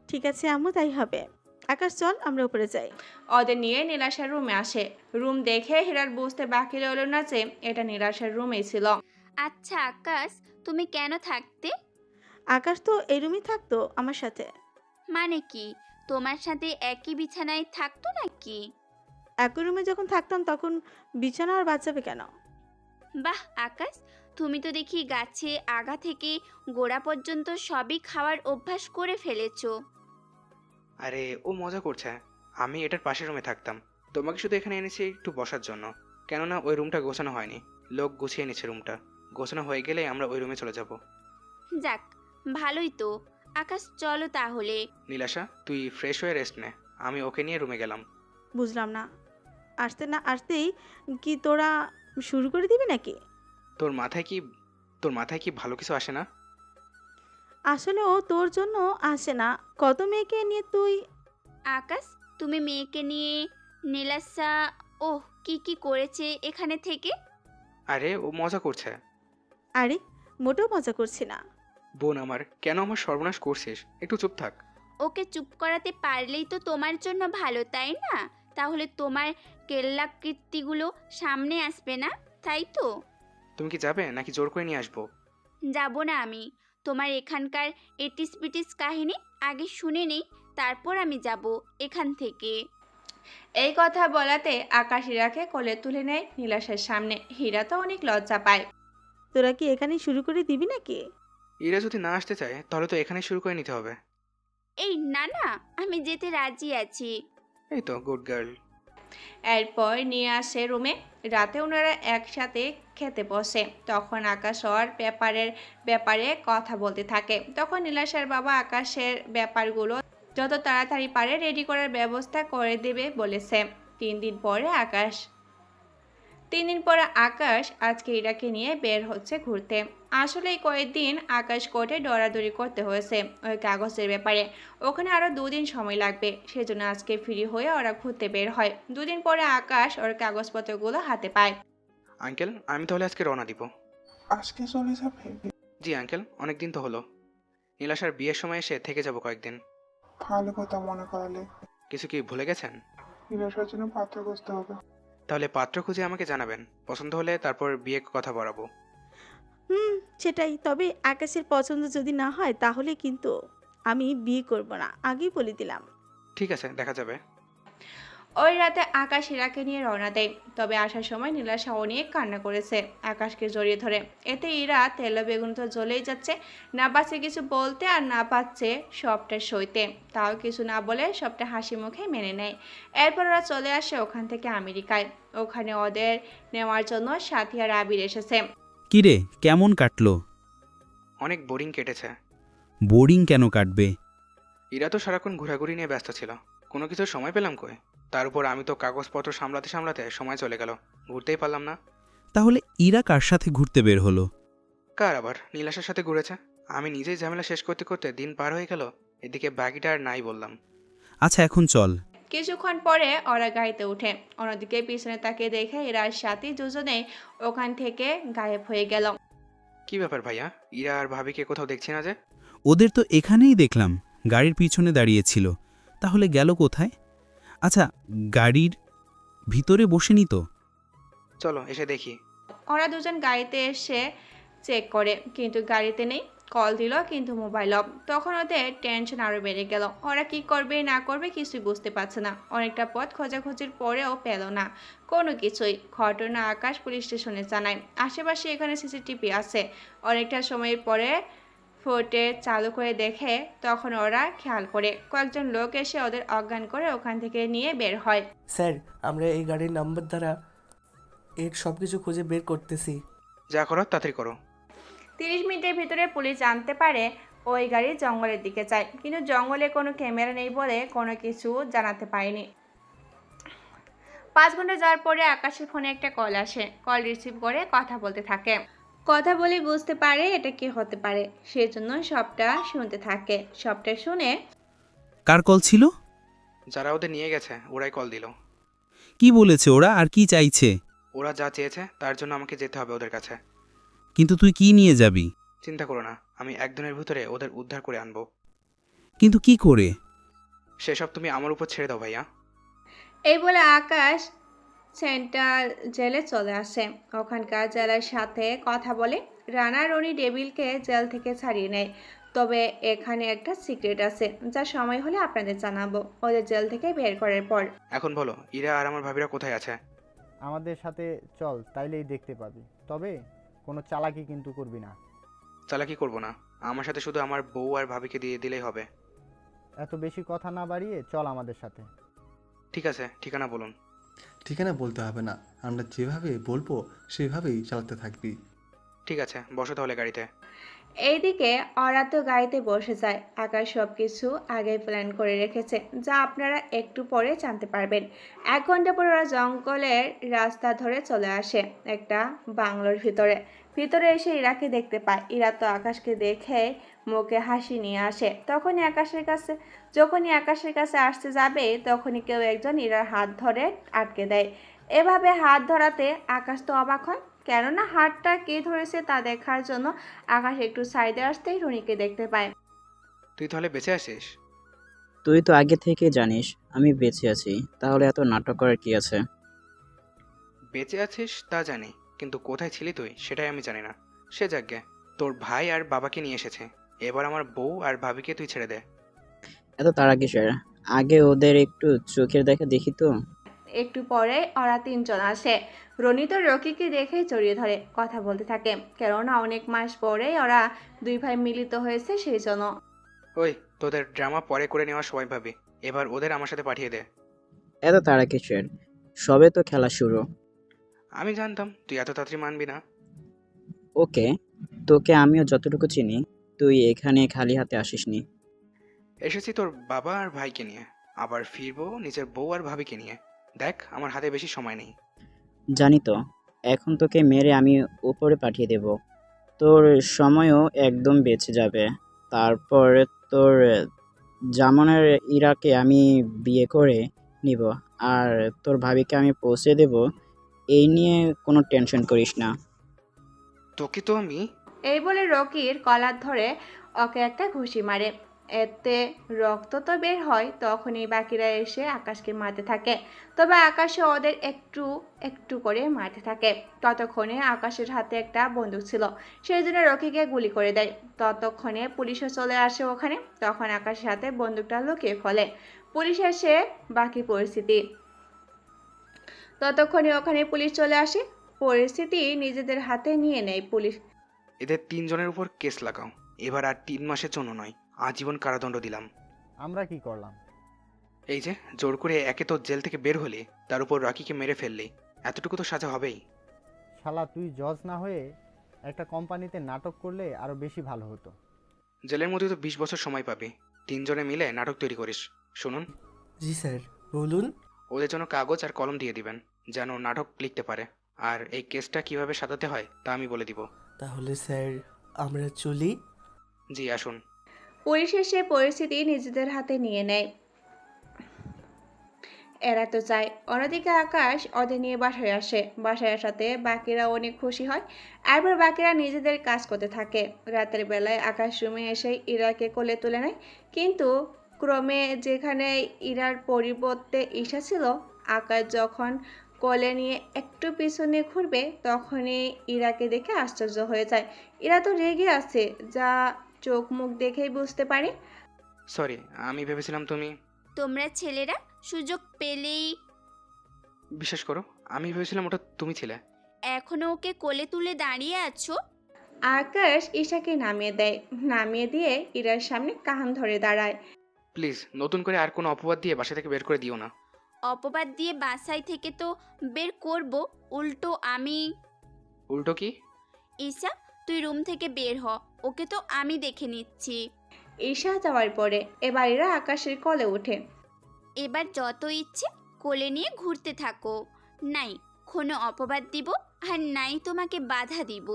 ঠিক আছে আম্মু, তাই হবে। আকাশ চল আমরা উপরে যাই। ওদের নিয়ে নীলাশার রুমে আসে। রুম দেখে হীরার বুঝতে বাকি রইল না যে এটা নীলাশার রুমেই ছিল। আচ্ছা আকাশ, তুমি কেন থাকতে? আকাশ তো এই রুমই থাকতো আমার সাথে। মানে কি, তোমার সাথে একই বিছানায় থাকতো নাকি? একই রুমে যখন থাকতাম তখন বিছানা আর বাঁচাবে কেন? বাহ আকাশ, তুমি তো দেখি গাছে আগা থেকে গোড়া পর্যন্ত সবই খাওয়ার অভ্যাস করে ফেলেছো। আরে ও মজা করছে। আমি এটার পাশের রুমে থাকতাম। তোমাকে শুধু এখানে এনেছি একটু বসার জন্য, কেননা ওই রুমটা গোছানো হয়নি। লোক গুছিয়ে এনেছে রুমটা। গোছানো হয়ে গেলে আমরা ওই রুমে চলে যাব। যাক, ভালোই তো। আকাশ চলো তাহলে। নীলাশা, তুই ফ্রেশ হয়ে রেস্ট নে। আমি ওকে নিয়ে রুমে গেলাম। বুঝলাম না, আসতে না আসতেই কি তোরা শুরু করে দিবি নাকি? তোর মাথায় কি ভালো কিছু আসে না? আসলে ও তোর জন্য আসে না, কত মেয়েকে নিয়ে তুই। আকাশ, তুমি মেয়েকে নিয়ে নীলাশা ওহ কি কি করেছে এখানে থেকে? আরে ও মজা করছে। আরে মোটেও মজা করছি না। বোন আমার, কেন আমার সর্বনাশ করছিস? একটু চুপ থাক। ওকে চুপ করাতে পারলেই তো তোমার জন্য ভালো, তাই না? তাহলে তোমার কেল্লাকৃতিগুলো সামনে আসবে না, তাই তো? তুমি কি যাবে নাকি জোর করে নিয়ে আসবো? যাব না আমি। তোমার এখানকার এটিস পিটিস কাহিনী আগে শুনে নেই, তারপর আমি যাব এখান থেকে। এই কথা বলাতে আকাশ হীরাকে কোলে তুলে নেয় নীলাশার সামনে। হীরা তো অনেক লজ্জা পায়। তোরা কি এখানেই শুরু করে দিবি নাকি? এরা যদি না আসতে চায় তাহলে তো এখানে শুরু করে নিতে হবে। এই না না, আমি যেতে রাজি আছি। এই তো গুড গার্ল। এরপর নিয়ে আসে রুমে। রাতে ওনারা একসাথে খেতে বসে। তখন আকাশ ওর ব্যাপারে কথা বলতে থাকে। তখন নীলাশার বাবা আকাশের ব্যাপারগুলো যত তাড়াতাড়ি পারে রেডি করার ব্যবস্থা করে দেবে বলেছে। 3 দিন পরে আকাশ আজকে ইরাকে নিয়ে বের হচ্ছে ঘুরতে। আসলে এই কয়েকদিন আকাশ কোর্টে দৌড়াদৌড়ি করতে হয়েছে ওই কাগজের ব্যাপারে। ওখানে আরও 2 দিন সময় লাগবে, সেজন্য আজকে ফ্রি হয়ে ওরা ঘুরতে বের হয়। 2 দিন পরে আকাশ ওর কাগজপত্রগুলো হাতে পায়। আঙ্কেল, আমি তাহলে আজকে রওনা দিব। আজকে চলে যাবে? জি আঙ্কেল, অনেক দিন তো হলো। নীলাশার বিয়ের সময় এসে থেকে যাব কয়েকদিন। ভালো কথা মনে করালে। কিছু কি ভুলে গেছেন? নীলাশার জন্য পাত্র খুঁজতে হবে। তাহলে পাত্র খুঁজে আমাকে জানাবেন। পছন্দ হলে তারপর বিয়ে কথা বলাবো। সেটাই। তবে আকাশের পছন্দ যদি না হয় তাহলে কিন্তু আমি বিয়ে করব না, আগেই বলে দিলাম। ঠিক আছে, দেখা যাবে। ওই রাতে আকাশ ইরাকে নিয়ে রওনা দেয়। তবে আসার সময় নীলাশা অনেক কান্না করেছে আকাশকে জড়িয়ে ধরে। এতে ইরা তেল বেগুন তো জ্বলেই যাচ্ছে। না পাচ্ছে কিছু বলতে আর না পাচ্ছে সবটা সইতে। তাও কিছু না বলে সবটা হাসি মুখে মেনে নেয়। এরপর ওরা চলে আসে ওখান থেকে আমেরিকায়। ওখানে ওদের নেওয়ার জন্য সাথী আর আবির এসেছে। কিরে, কেমন কাটলো? অনেক বোরিং কেটেছে। বোরিং কেন কাটবে? ইরা তো সারাক্ষণ ঘোরাঘুরি নিয়ে ব্যস্ত ছিল, কোনো কিছু সময় পেলাম কই। তার উপর আমি তো কাগজপত্র সামলাতে সামলাতে সময় চলে গেল, ঘুরতেই পারলাম না। তাহলে ইরা কার সাথে ঘুরতে বের হলো? কার আবার? নীলাশার সাথে ঘুরেছে। আমি নিজেই ঝামেলা শেষ করতে করতে দিন পার হয়ে গেল। এদিকে বাকিটা আর নাই বললাম। আচ্ছা এখন চল। কিছুক্ষণ পরে ওরা গাড়িতে উঠে। অন্যদিকে পিছনে তাকে দেখে ইরার সাথে দুজনেই ওখান থেকে গায়েব হয়ে গেল। কি ব্যাপার ভাইয়া, ইরা আর ভাবিকে কোথাও দেখছি না যে? ওদের তো এখানেই দেখলাম, গাড়ির পিছনে দাঁড়িয়েছিল। তাহলে গেল কোথায়? আচ্ছা, গাড়ির ভিতরে বসেনি তো? চলো এসে দেখি। ওরা দুজন গাড়িতে এসে চেক করে, কিন্তু গাড়িতে নেই। কল দিল কিন্তু মোবাইল অফ। তখন ওদের টেনশন আরও বেড়ে গেল। ওরা কি করবে না করবে কিছুই বুঝতে পারছে না। অনেকটা পথ খোঁজাখুঁজির পরেও পেল না কোনো কিছুই। ঘটনা আকাশ পুলিশ স্টেশনে জানায়। আশেপাশে এখানে সিসিটিভি আছে। অনেকটা সময়ের পরে ফুটেজ চালু করে দেখে তখন ওরা খেয়াল করে কয়েকজন লোক এসে ওদের অজ্ঞান করে ওখান থেকে নিয়ে বের হয়। স্যার, আমরা এই গাড়ির নাম্বার দ্বারা এর সব কিছু খুঁজে বের করতেছি। যা করো তাড়াতাড়ি করো। 30 মিনিটের ভিতরে পুলিশ জানতে পারে ওই গাড়ি জঙ্গলের দিকে যায়, কিন্তু জঙ্গলে কোনো ক্যামেরা নেই বলে কোনো কিছু জানাতে পারেনি। 5 ঘন্টা যাওয়ার পরে আকাশের ফোনে একটা কল আসে। কল রিসিভ করে কথা বলতে থাকে। কথা বলে বুঝতে পারে এটা কি হতে পারে, সেজন্য সবটা শুনতে থাকে। সবটা শুনে কার কল ছিল? যারা ওদের নিয়ে গেছে ওরাই কল দিল। কি বলেছে ওরা আর কি চাইছে? ওরা যা চেয়েছে তার জন্য আমাকে যেতে হবে ওদের কাছে। কিন্তু তুই কি নিয়ে যাবি? চিন্তা করো না, আমি একদিনের ভিতরে ওদের উদ্ধার করে আনবো। কিন্তু কি করে? সেসব তুমি আমার উপর ছেড়ে দাও ভাইয়া। এই বলে আকাশ সেন্ট্রাল জেলে চলে আসে। ওখানকার জেলের সাথে কথা বলে রানা রনি ডেভিলকে জেল থেকে ছাড়িয়ে নেয়। তবে এখানে একটা সিক্রেট আছে, যা সময় হলে আপনাদের জানাবো। ওদের জেল থেকে বের করার পর। এখন বলো, ইরা আর আমার ভাবিরা কোথায় আছে? আমাদের সাথে চল, তাইলেই দেখতে পাবি। তবে কোনো চালাকি কিন্তু করবি না। চালাকি করবো না, আমার সাথে শুধু আমার বউ আর ভাবিকে দিয়ে দিলেই হবে। এত বেশি কথা না বাড়িয়ে চল আমাদের সাথে। ঠিক আছে, ঠিকানা বলুন। ঠিকানা বলতে হবে না, আমরা যেভাবে বলবো সেভাবেই চালাতে থাকবি। ঠিক আছে, বসো তাহলে গাড়িতে। এইদিকে ওরা তো গাড়িতে বসে যায়। আকাশ সব কিছু আগেই প্ল্যান করে রেখেছে, যা আপনারা একটু পরে জানতে পারবেন। 1 ঘন্টা পর ওরা জঙ্গলের রাস্তা ধরে চলে আসে একটা বাংলোর ভিতরে এসে ইরাকে দেখতে পায়। ইরা তো আকাশকে দেখে মুখে হাসি নিয়ে আসে। যখনই আকাশের কাছে আসতে যাবে তখনই কেউ একজন ইরার হাত ধরে আটকে দেয়। এভাবে হাত ধরাতে আকাশ তো অবাক হয়, কেননা হাতটা কে ধরেছে তা দেখার জন্য আকাশ একটু সাইডে আসতেই রনিকে দেখতে পায়। তুই তাহলে বেঁচে আছিস? তুই তো আগে থেকে জানিস আমি বেঁচে আছি, তাহলে এত নাটক করার কি আছে? বেঁচে আছিস তা জানি, কিন্তু কোথায় ছিলি তুই সেটাই আমি জানি না। সে যাগ্যে, তোর ভাই আর বাবাকে নিয়ে এসেছে। এবার আমার বউ আর ভাবিকে তুই ছেড়ে দে। এত তাড়া কিসের? আগে ওদের একটু চোখের দেখা দেখি তো। একটু পরে ওরা 3 জন আসে। রনি তো রকিকে দেখেই জড়িয়ে ধরে কথা বলতে থাকে, কেননা অনেক মাস পরেই ওরা 2 ভাই মিলিত হয়েছে সেই জন্য। ওই, তোদের ড্রামা পরে করে নেওয়ার সময় ভাবি, এবার ওদের আমার সাথে পাঠিয়ে দে। এত তাড়া কিসের? সবে তো খেলা শুরু। আমি জানতাম তুই এত তাড়াতাড়ি মানবি না। ওকে, তোকে আমিও যতটুকু চিনি, তুই এখানে খালি হাতে আসিসনি। এসেছি তোর বাবা আর ভাইকে নিয়ে, আবার ফিরবো নিজের বউ আর ভাবিকে নিয়ে। দেখ, আমার হাতে বেশি সময় নেই। জানি তো, এখন তোকে মেরে আমি উপরে পাঠিয়ে দেব। তোর সময়ও একদম বেঁচে যাবে। তারপর তোর জামানের ইরাকে আমি বিয়ে করে নিব, আর তোর ভাবিকে আমি পৌঁছে দেব। এই নিয়ে কোনো টেনশন করিস না। তোকে তো আমি। এই বলে রকির কলার ধরে ওকে একটা ঘুষি মারে। এতে রক্ত তো বের হয়। তখনই বাকিরা এসে আকাশকে মারতে থাকে, তবে আকাশে ওদের একটু একটু করে মারতে থাকে। ততক্ষণে আকাশের হাতে একটা বন্দুক ছিল, সেই জন্য রকিকে গুলি করে দেয়। ততক্ষণে পুলিশও চলে আসে ওখানে। তখন আকাশের হাতে বন্দুকটা লুকিয়ে ফেলে। পুলিশ এসে বাকি পরিস্থিতি। ততক্ষণে ওখানে পুলিশ চলে আসে, পরিস্থিতি নিজেদের হাতে নিয়ে নেয় পুলিশ। এদের 3 জনের উপর কেস লাগাও। এবার আর 3 মাসের জন্য নয়, আজীবন কারাদণ্ড দিলাম। আমরা কি করলাম? এই যে জোর করে একে তো জেল থেকে বের হলি, তার উপর রাকিকে মেরে ফেললি, এতটুকু তো সাজা হবেই। শালা, তুই জজ না হয়ে একটা কোম্পানিতে নাটক করলে আরো বেশি ভালো হতো। জেলের মধ্যে তো 20 বছর সময় পাবি। 3 জনে মিলে নাটক তৈরি করিস। শুনুন। জি স্যার, বলুন। ওদের জন্য কাগজ আর কলম দিয়ে দিবেন, যেন নাটক লিখতে পারে। আর এই কেসটা কিভাবে সাজাতে হয় তা আমি বলে দিব। তাহলে স্যার আমরা চলি? জি, আসুন। পুলিশ এসে পরিস্থিতি নিজেদের হাতে নিয়ে নেয়। এরা তো চায়। অন্যদিকে আকাশ ওদের নিয়ে বাসায় আসে। বাসায় আসাতে বাকিরা অনেক খুশি হয়। এরপর বাকিরা নিজেদের কাজ করতে থাকে। রাতের বেলায় আকাশ রুমে এসে ইরাকে কোলে তুলে নেয়, কিন্তু ক্রমে যেখানে ইরার পরিবর্তে ঈশা ছিল, আকাশ যখন কোলে নিয়ে একটু পিছনে ঘুরবে তখনই ইরাকে দেখে আশ্চর্য হয়ে যায়। ইরা তো রেগে আছে, যা চোখ মুখ দেখেই বুঝতে পারে। সরি, আমি ভেবেছিলাম তুমি। তোমরা ছেলেরা সুযোগ পেলেই বিশ্বাস করো, আমি ভেবেছিলাম ওটা তুমি ছিলে। এখনো ওকে কোলে তুলে দাঁড়িয়ে আছো? আকাশ ঈশাকে নামিয়ে দেয়, নামিয়ে দিয়ে ইরার সামনে কান ধরে দাঁড়ায়। প্লিজ নতুন করে আর কোনো অপবাদ দিয়ে বাসা থেকে বের করে দিও না। অপবাদ দিয়ে বাসায় থেকে তো বের করব, উল্টো আমি। উল্টো কি? ঈশা, তুই রুম থেকে বের হ, ওকে তো আমি দেখে নিচ্ছি। ঈশা যাওয়ার পরে এবার ইরা আকাশের কোলে ওঠে। এবার যত ইচ্ছে কোলে নিয়ে ঘুরতে থাকো, নাই কোনো অপবাদ দিব আর নাই তোমাকে বাধা দিব।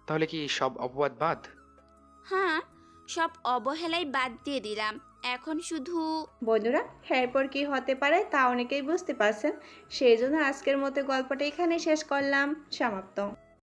তাহলে কি সব অপবাদ বাদ? হ্যাঁ, সব অবহেলায় বাদ দিয়ে দিলাম, এখন শুধু। বন্ধুরা, এরপর কি হতে পারে তা অনেকেই বুঝতে পারছেন, সেই জন্য আজকের মতো গল্পটা এখানে শেষ করলাম। সমাপ্ত।